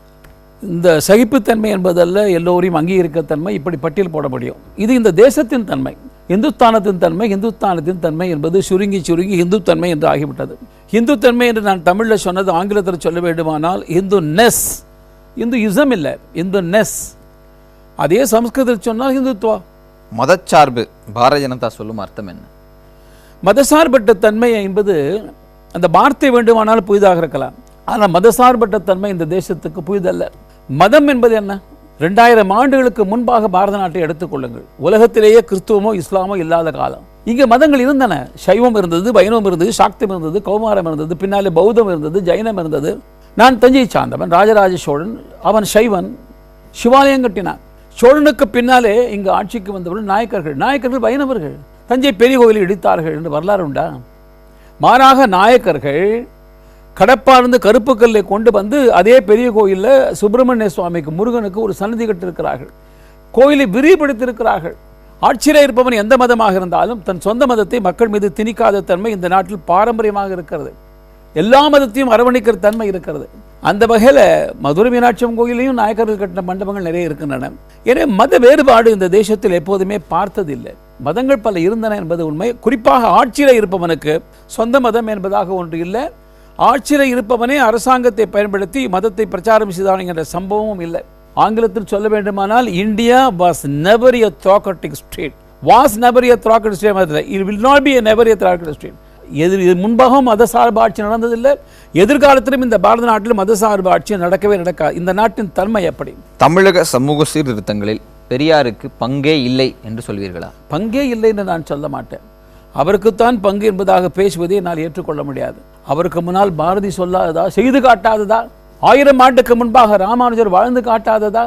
இந்த சகிப்புத்தன்மை என்பதல்ல, எல்லோரையும் அங்கீகரிக்க தன்மை, இப்படி பட்டியல் போட முடியும். இது இந்த தேசத்தின் தன்மை, இந்துஸ்தானத்தின் தன்மை. இந்துஸ்தானத்தின் தன்மை என்பது சுருங்கி சுருங்கி இந்து தன்மை என்று ஆகிவிட்டது. இந்து தன்மை என்று நான் தமிழில் சொன்னது ஆங்கிலத்தில் சொல்ல வேண்டுமானால் இந்து நெஸ், இந்து யுசம் இல்லை, இந்து நெஸ். அதே சமஸ்கிருதத்தில் சொன்னால் இந்துத்துவா. மதச்சார்பு பாரதிய ஜனதா சொல்லும் அர்த்தம் என்ன? மதசார்பற்ற தன்மை என்பது அந்த வார்த்தை வேண்டுமானால் புதிதாக இருக்கலாம், ஆனால் மதசார்பற்ற தன்மை இந்த தேசத்துக்கு புதிதல்ல. மதம் என்பது என்ன? 2000 ஆண்டுகளுக்கு முன்பாக பாரத நாட்டை எடுத்துக்கொள்ளுங்கள். உலகத்திலேயே கிறிஸ்துவமோ இஸ்லாமோ இல்லாத காலம். இங்கே மதங்கள் இருந்தன. சைவம் இருந்தது, வைணவம் இருந்தது, சாக்தம் இருந்தது, கௌமாரம் இருந்தது, பின்னாலே பௌத்தம் இருந்தது, ஜைனம் இருந்தது. நான் தஞ்சையை சார்ந்தவன். ராஜராஜ சோழன் அவன் சைவன், சிவாலயம் கட்டினான். சோழனுக்கு பின்னாலே இங்கு ஆட்சிக்கு வந்தவர்கள் நாயக்கர்கள். நாயக்கர்கள் வைணவர்கள். தஞ்சை பெரிய கோவிலை இடித்தார்கள் என்று வரலாறு உண்டா? மாறாக நாயக்கர்கள் கடப்பார்ந்து கருப்பு கல்லை கொண்டு வந்து அதே பெரிய கோயிலில் சுப்பிரமணிய சுவாமிக்கு, முருகனுக்கு ஒரு சன்னதி கட்டிருக்கிறார்கள். கோயிலை விரிவுபடுத்தியிருக்கிறார்கள். ஆட்சியில் இருப்பவன் எந்த மதமாக இருந்தாலும் தன் சொந்த மதத்தை மக்கள் மீது திணிக்காத தன்மை இந்த நாட்டில் பாரம்பரியமாக இருக்கிறது. எல்லா மதத்தையும் அரவணைக்கிற தன்மை இருக்கிறது. அந்த வகையில் மதுரை மீனாட்சி கோயிலையும் நாயக்கர்கள் கட்டின மண்டபங்கள் நிறைய இருக்கின்றன. எனவே மத வேறுபாடு இந்த தேசத்தில் எப்போதுமே பார்த்ததில்லை. மதங்கள் பல இருந்தன என்பது உண்மை. குறிப்பாக ஆட்சியில் இருப்பவனுக்கு சொந்த மதம் என்பதாக ஒன்று இல்லை. ஆட்சியில் இருப்பவனே அரசாங்கத்தை பயன்படுத்தி மதத்தை பிரச்சாரம் செய்தான் என்கிற சம்பவமும் இல்லை. ஆங்கிலத்தில் சொல்ல வேண்டுமானால் India was never a theocratic state. Was never a theocratic state. It will not be a never a theocratic state. முன்பாகவும் மதசார்பு ஆட்சி நடந்ததில்லை. எதிர்காலத்திலும் இந்த பாரத நாட்டில் மதசார்பு ஆட்சி நடக்கவே நடக்காது. இந்த நாட்டின் தன்மை எப்படி? தமிழக சமூக சீர்திருத்தங்களில் பெரியாருக்கு பங்கே இல்லை என்று சொல்வீர்களா? பங்கே இல்லை என்று நான் சொல்ல மாட்டேன். அவருக்குத்தான் பங்கு என்பதாக பேசுவதை என்னால் ஏற்றுக்கொள்ள முடியாது. அவருக்கு முன்னால் பாரதி சொல்லாததா, செய்து காட்டாததா? 1000 ஆண்டுக்கு முன்பாக ராமானுஜர் வாழ்ந்து காட்டாததா?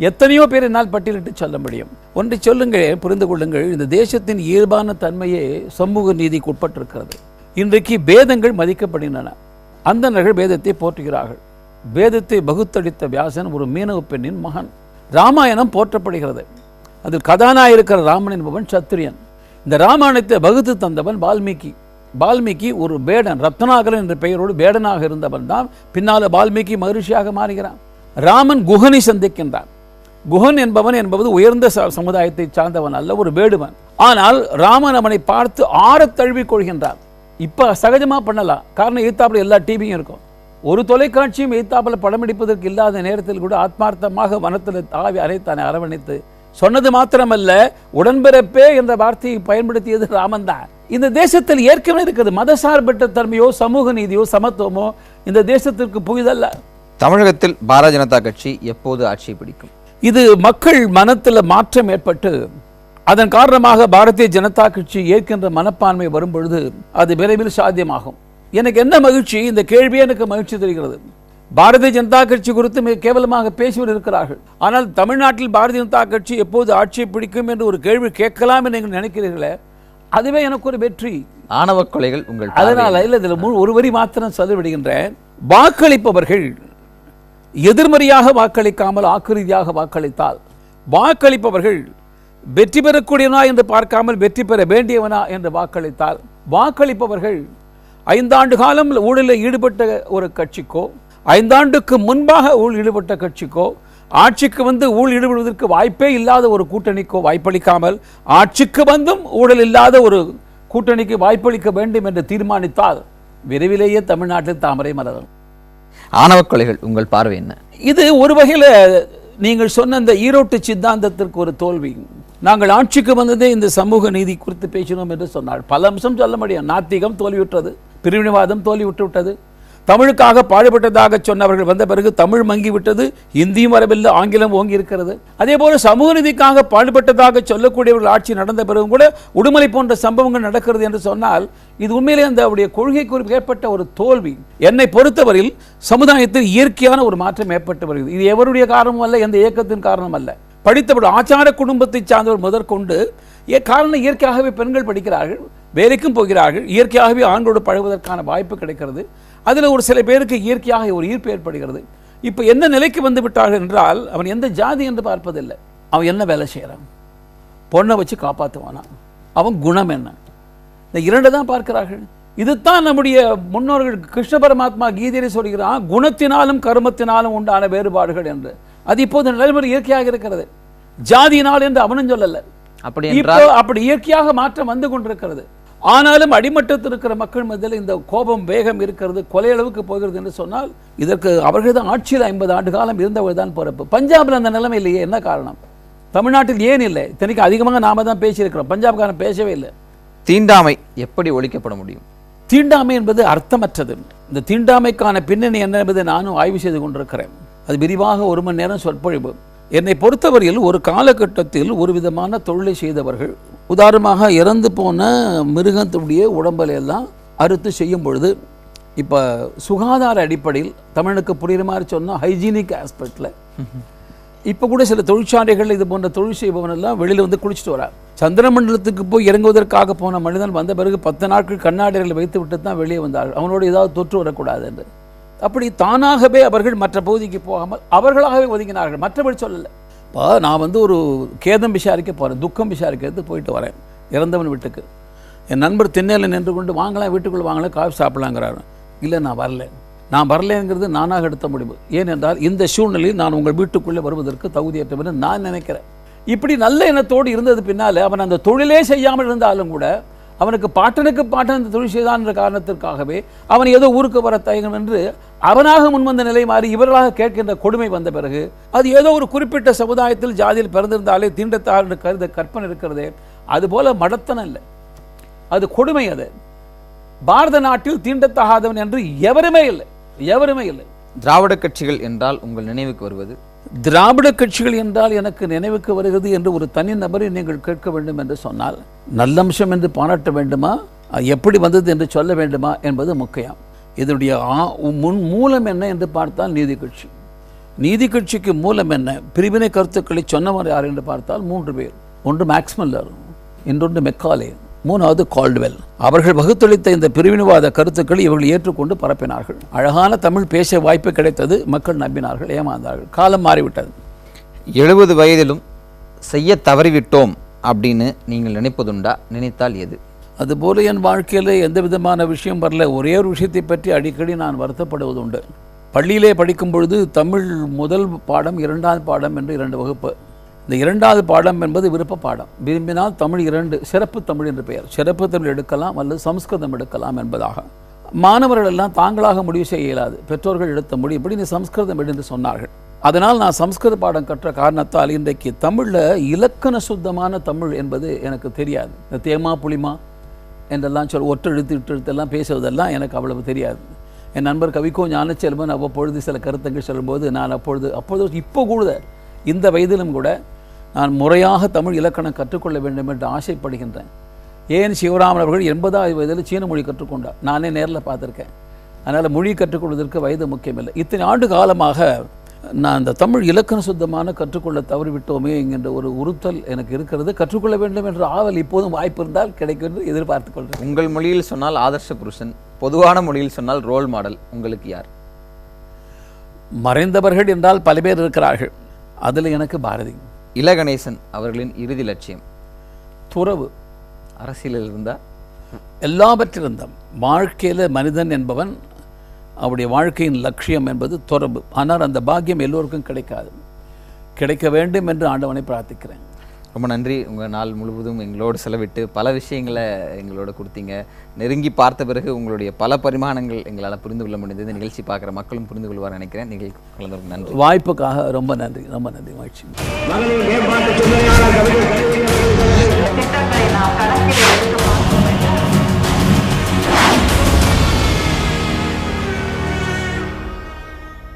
எத்தனையோ பேர் என்னால் பட்டியலிட்டு சொல்ல முடியும். ஒன்றை சொல்லுங்கள், புரிந்து கொள்ளுங்கள். இந்த தேசத்தின் இயல்பான தன்மையே சமூக நீதிக்கு உட்பட்டிருக்கிறது. இன்றைக்கு பேதங்கள் மதிக்கப்படுகின்றன. அந்தணர்கள் பேதத்தை போற்றுகிறார்கள். வேதத்தை பகுத்தடித்த வியாசன் ஒரு மீனவ பெண்ணின் மகன். ராமாயணம் போற்றப்படுகிறது. அதில் கதாநாயகர் இருக்கிற ராமன் என்பவன் சத்திரியன். இந்த ராமாயணத்தை வகுத்து தந்தவன் வால்மீகி. வால்மீகி ஒரு வேடன், ரத்னாகரன் என்ற பெயரோடு வேடனாக இருந்தவன் தான் பின்னால வால்மீகி மகரிஷியாக மாறுகிறான். ராமன் குஹனை சந்திக்கின்றான். குஹன் என்பது உயர்ந்த சமுதாயத்தை சார்ந்தவன் அல்ல, ஒரு வேடுவன். ஆனால் ராமன் அவனை பார்த்து ஆறத் தழுவிக் கொள்கின்றான். இப்ப சகஜமா பண்ணலாம், காரணம் எய்த்தாப்புல எல்லா டிவியும் இருக்கும். ஒரு தொலைக்காட்சியும் எய்த்தாப்புல படம் எடுப்பதற்கு இல்லாத நேரத்தில் கூட ஆத்மார்த்தமாக வனத்தில் தாவி அரைத்தானே அரவணைத்து சொன்னது மாத்திரமல்ல, உடன்பிறப்பே என்ற வார்த்தையை பயன்படுத்தியது ராமன் தான். இந்த தேசத்தில் ஏற்கனவே இருக்கிறது மதசார்பற்ற தன்மையோ சமூக நீதியோ சமத்துவமோ இந்த தேசத்திற்கு புதிதல்ல. தமிழகத்தில் பாரதிய ஜனதா கட்சி எப்போது ஆட்சியை பிடிக்கும்? இது மக்கள் மனத்தில் மாற்றம் ஏற்பட்டு அதன் காரணமாக பாரதிய ஜனதா கட்சி ஏற்கின்ற மனப்பான்மை வரும் பொழுது அது விரைவில் சாத்தியமாகும். எனக்கு என்ன மகிழ்ச்சி, இந்த கேள்வியே எனக்கு மகிழ்ச்சி தருகிறது. பாரதிய ஜனதா கட்சி குறித்து மிக கேவலமாக பேசிவிட இருக்கிறார்கள். ஆனால் தமிழ்நாட்டில் பாரதிய ஜனதா கட்சி எப்போது ஆட்சியை பிடிக்கும் என்று ஒரு கேள்வி கேட்கலாம் என்று நீங்கள் நினைக்கிறீர்களே, அதுவே எனக்கு ஒரு வெற்றி. ஆணவ கொலைகள் உங்கள் அதனால இல்ல, இதில் ஒரு வரி மாத்திரம் சொல்லிவிடுகின்றேன். வாக்களிப்பவர்கள் எதிர்மறையாக வாக்களிக்காமல் ஆக்குரீதியாக வாக்களித்தால், வாக்களிப்பவர்கள் வெற்றி பெறக்கூடியவனா என்று பார்க்காமல் வெற்றி பெற வேண்டியவனா என்று வாக்களித்தால், வாக்களிப்பவர்கள் 5 ஆண்டு காலம் ஊழலில் ஈடுபட்ட ஒரு கட்சிக்கோ 5 ஆண்டுக்கு முன்பாக ஊழல் ஈடுபட்ட கட்சிக்கோ ஆட்சிக்கு வந்து ஊழல் ஈடுபடுவதற்கு வாய்ப்பே இல்லாத ஒரு கூட்டணிக்கோ வாய்ப்பளிக்காமல் ஆட்சிக்கு வந்தும் ஊழல் இல்லாத ஒரு கூட்டணிக்கு வாய்ப்பளிக்க வேண்டும் என்று தீர்மானித்தால் விரைவிலேயே தமிழ்நாட்டில் தாமரை மலரும். ஆணவ கொலைகள் உங்கள் பார்வை என்ன? இது ஒரு வகையில் நீங்கள் சொன்ன இந்த ஈரோட்டு சித்தாந்தத்திற்கு ஒரு தோல்வி. நாங்கள் ஆட்சிக்கு வந்ததே இந்த சமூக நீதி குறித்து பேசினோம் என்று சொன்னார். பல அம்சம் சொல்ல முடியும். நாத்திகம் தோல்வியுற்றது, பிரிவினைவாதம் தோல்வியுற்று விட்டது, தமிழுக்காக பாடுபட்டதாக சொன்னவர்கள் வந்த பிறகு தமிழ் மங்கிவிட்டது, இந்தியும் வரவில்லை, ஆங்கிலம் ஓங்கி இருக்கிறது. அதே போல சமூக நீதிக்காக பாடுபட்டதாக சொல்லக்கூடியவர்கள் ஆட்சி நடந்த பிறகும் கூட உடுமலை போன்ற சம்பவங்கள் நடக்கிறது என்று சொன்னால் இது உண்மையிலே அந்த அவருடைய கொள்கை குறித்து ஏற்பட்ட ஒரு தோல்வி. என்னை பொறுத்தவரையில் சமுதாயத்தில் இயற்கையான ஒரு மாற்றம் ஏற்பட்டு வருகிறது. இது எவருடைய காரணமும் அல்ல, எந்த இயக்கத்தின் காரணம் அல்ல. படித்தவர்கள் ஆச்சார குடும்பத்தை சார்ந்தவர் முதற்கொண்டு காரணம் இயற்கையாகவே பெண்கள் படிக்கிறார்கள், வேலைக்கும் போகிறார்கள், இயற்கையாகவே ஆண்களோடு பழகுவதற்கான வாய்ப்பு கிடைக்கிறது. அதில் ஒரு சில பேருக்கு இயற்கையாக ஒரு ஈர்ப்பு ஏற்படுகிறது. இப்போ என்ன நிலைக்கு வந்து விட்டார்கள் என்றால், அவன் எந்த ஜாதி என்று பார்ப்பதில்லை, அவன் என்ன வேலை செய்கிறான், பொண்ணை வச்சு காப்பாற்றுவானா, அவன் குணம் என்ன, இந்த 2 தான் பார்க்கிறார்கள். இதுதான் நம்முடைய முன்னோர்கள் கிருஷ்ண பரமாத்மா கீதையிலே சொல்கிறான், குணத்தினாலும் கர்மத்தினாலும் உண்டான வேறுபாடுகள் என்று. அது இப்போது நடைமுறை இயற்கையாக இருக்கிறது, ஜாதியினால் என்று அவனும் சொல்லல. அப்படி இயற்கையாக மாற்றம் வந்து கொண்டிருக்கிறது. ஆனாலும் அடிமட்டத்தில் இருக்கிற மக்கள் மத்தியில் இந்த கோபம் வேகம் இருக்கிறது, கொலை அளவுக்கு போகிறது என்று சொன்னால் இதற்கு அவர்கள் தான் ஆட்சியில் 50 ஆண்டு காலம் இருந்தவர்கள் தான் பொறுப்பு. பஞ்சாபில் அந்த நிலைமை இல்லையே, என்ன காரணம்? தமிழ்நாட்டில் ஏன் இல்லை? இத்தனைக்கு அதிகமாக நாம தான் பேசியிருக்கிறோம், பஞ்சாப்காரன் பேசவே இல்லை. தீண்டாமை எப்படி ஒழிக்கப்பட முடியும்? தீண்டாமை என்பது அர்த்தமற்றது. இந்த தீண்டாமைக்கான பின்னணி என்ன என்பதை நானும் ஆய்வு செய்து கொண்டிருக்கிறேன். அது விரிவாக 1 மணி நேரம் சொற்பொழிவு. என்னை பொறுத்தவரையில் ஒரு காலகட்டத்தில் ஒரு விதமான தொழிலை செய்தவர்கள், உதாரணமாக இறந்து போன மிருகத்துடைய உடம்பலை எல்லாம் அறுத்து செய்யும் பொழுது, இப்போ சுகாதார அடிப்படையில் தமிழுக்கு புரியுற மாதிரி சொன்னால் ஹைஜீனிக் ஆஸ்பெக்டில் இப்போ கூட சில தொழிற்சாலைகள் இது போன்ற தொழில் செய்பவன் எல்லாம் வெளியில் வந்து குளிச்சுட்டு வரார். சந்திரமண்டலத்துக்கு போய் இறங்குவதற்காக போன மனிதன் வந்த பிறகு 10 நாட்கள் கண்ணாடிகளை வைத்து விட்டு தான் வெளியே வந்தார்கள், அவனோடு ஏதாவது தொற்று வரக்கூடாது என்று. அப்படி தானாகவே அவர்கள் மற்ற பகுதிக்கு போகாமல் அவர்களாகவே ஒதுங்கினார்கள், மற்றபடி சொல்லலை. இப்போ நான் வந்து ஒரு கேதம் விசாரிக்க போகிறேன், துக்கம் விசாரிக்கிறது போயிட்டு வரேன் இறந்தவன் வீட்டுக்கு. என் நண்பர் திண்ணையில் நின்று கொண்டு வாங்கலாம், வீட்டுக்குள்ளே வாங்கலாம், காஃபி சாப்பிடலாங்கிறாரு. இல்லை நான் வரலைங்கிறது நானாக எடுத்த முடிவு. ஏனென்றால் இந்த சூழ்நிலையில் நான் உங்கள் வீட்டுக்குள்ளே வருவதற்கு தகுதியற்றவன் நான் நினைக்கிறேன். இப்படி நல்ல எண்ணத்தோடு இருந்தது பின்னால் அவன் அந்த தொழிலே செய்யாமல் இருந்தாலும் கூட அவனுக்கு பாட்டன் அந்த தொழில் செய்தான் என்ற காரணத்திற்காகவே அவன் ஏதோ ஊருக்கு வர தயங்கம் என்று அவனாக முன்வந்த நிலை மாறி இவர்களாக கேட்கின்ற கொடுமை வந்த பிறகு அது ஏதோ ஒரு குறிப்பிட்ட சமுதாயத்தில் ஜாதியில் பிறந்திருந்தாலே தீண்டத்தார் என்று கருத கற்பனை இருக்கிறதே, அதுபோல மடத்தனம் இல்லை, அது கொடுமை. அது பாரத நாட்டில் தீண்டத்தகாதவன் என்று எவருமே இல்லை. திராவிட கட்சிகள் என்றால் உங்கள் நினைவுக்கு வருவது? திராவிட கட்சிகள் என்றால் எனக்கு நினைவுக்கு வருகிறது என்று ஒரு தனி நபரை நீங்கள் கேட்க வேண்டும் என்று சொன்னால், நல்லம்சம் என்று பாராட்ட வேண்டுமா, எப்படி வந்தது என்று சொல்ல வேண்டுமா என்பது முக்கியம். இதனுடைய மூலம் என்ன என்று பார்த்தால் நீதி கட்சிக்கு மூலம் என்ன, பிரிவினை கருத்துக்களை சொன்னவர் யார் என்று பார்த்தால் 3 பேர். ஒன்று மேக்ஸ் மில்லர், இன்னொன்று மெக்காலே, 3வது கால்டுவெல். அவர்கள் வகுத்தளித்த இந்த பிரிவினைவாத கருத்துக்களை இவர்கள் ஏற்றுக்கொண்டு பரப்பினார்கள். அழகான தமிழ் பேச வாய்ப்பு கிடைத்தது, மக்கள் நம்பினார்கள், ஏமாந்தார்கள். காலம் மாறிவிட்டது. 70 வயதிலும் செய்ய தவறிவிட்டோம் அப்படின்னு நீங்கள் நினைப்பதுண்டா? நினைத்தால் எது? அதுபோல் என் வாழ்க்கையில் எந்த விதமான விஷயம் வரல. ஒரே ஒரு விஷயத்தை பற்றி அடிக்கடி நான் வருத்தப்படுவது உண்டு. பள்ளியிலே படிக்கும் பொழுது தமிழ் முதல் பாடம், இரண்டாவது பாடம் என்று 2 வகுப்பு. இந்த 2வது பாடம் என்பது விருப்ப பாடம். விரும்பினால் தமிழ் 2 சிறப்பு தமிழ் என்று பெயர். சிறப்பு தமிழ் எடுக்கலாம் அல்லது சம்ஸ்கிருதம் எடுக்கலாம் என்பதாக. மாணவர்கள் எல்லாம் தாங்களாக முடிவு செய்ய இயலாது. பெற்றோர்கள் எடுத்த முடிவுப்படி நீ சம்ஸ்கிருதம் என்று சொன்னார்கள். அதனால் நான் சம்ஸ்கிருத பாடம் கற்ற காரணத்தால் இன்றைக்கு தமிழில் இலக்கண சுத்தமான தமிழ் என்பது எனக்கு தெரியாது. இந்த தேமா புளிமா என்றெல்லாம் ஒற்றெழுத்து இட்டெழுத்தெல்லாம் பேசுவதெல்லாம் எனக்கு அவ்வளவு தெரியாது. என் நண்பர் கவிக்கோ ஞானச்செல்வன் அவ்வப்பொழுது சில கருத்துங்கள் சொல்லும்போது நான் அப்பொழுது இப்போ கூட இந்த வயதிலும் கூட நான் முறையாக தமிழ் இலக்கணம் கற்றுக்கொள்ள வேண்டும் என்று ஆசைப்படுகின்றேன். ஏன் சிவராமன் அவர்கள் 80வது வயதில் சீன மொழி கற்றுக்கொண்டார். நானே நேரில் பார்த்துருக்கேன். அதனால் மொழி கற்றுக்கொள்வதற்கு வயது முக்கியமில்லை. இத்தனை ஆண்டு காலமாக நான் இந்த தமிழ் இலக்கண சுத்தமான கற்றுக்கொள்ள தவறிவிட்டோமே என்கின்ற ஒரு உறுத்தல் எனக்கு இருக்கிறது. கற்றுக்கொள்ள வேண்டும் என்ற ஆவல் இப்போதும் வாய்ப்பு இருந்தால் கிடைக்கும் என்று எதிர்பார்த்து கொள்கிறேன். உங்கள் மொழியில் சொன்னால் ஆதர்ஷ புருஷன், பொதுவான மொழியில் சொன்னால் ரோல் மாடல் உங்களுக்கு யார்? மறைந்தவர்கள் என்றால் பல பேர் இருக்கிறார்கள். அதில் எனக்கு பாரதி. இலகணேசன் அவர்களின் இறுதி லட்சியம் துறவு. அரசியலில் இருந்தால் எல்லாவற்றிலிருந்தும் வாழ்க்கையில் மனிதன் என்பவன் அவருடைய வாழ்க்கையின் லட்சியம் என்பது துறவு. ஆனால் அந்த பாக்கியம் எல்லோருக்கும் கிடைக்காது. கிடைக்க வேண்டும் என்று ஆண்டவனை பிரார்த்திக்கிறேன். ரொம்ப நன்றி. உங்கள் நாள் முழுவதும் எங்களோடு செலவிட்டு பல விஷயங்களை எங்களோட கொடுத்தீங்க. நெருங்கி பார்த்த பிறகு உங்களுடைய பல பரிமாணங்கள் எங்களால் புரிந்து கொள்ள முடிந்தது. இந்த நிகழ்ச்சி பார்க்குற மக்களும் புரிந்து கொள்வார் நினைக்கிறேன். நிகழ்ச்சி கலந்தவருக்கு நன்றி. வாய்ப்புக்காக ரொம்ப நன்றி. ரொம்ப நன்றி. மகிழ்ச்சி. மகளிர் மேம்பாட்டு சிந்தனையாளர் கவிஞர்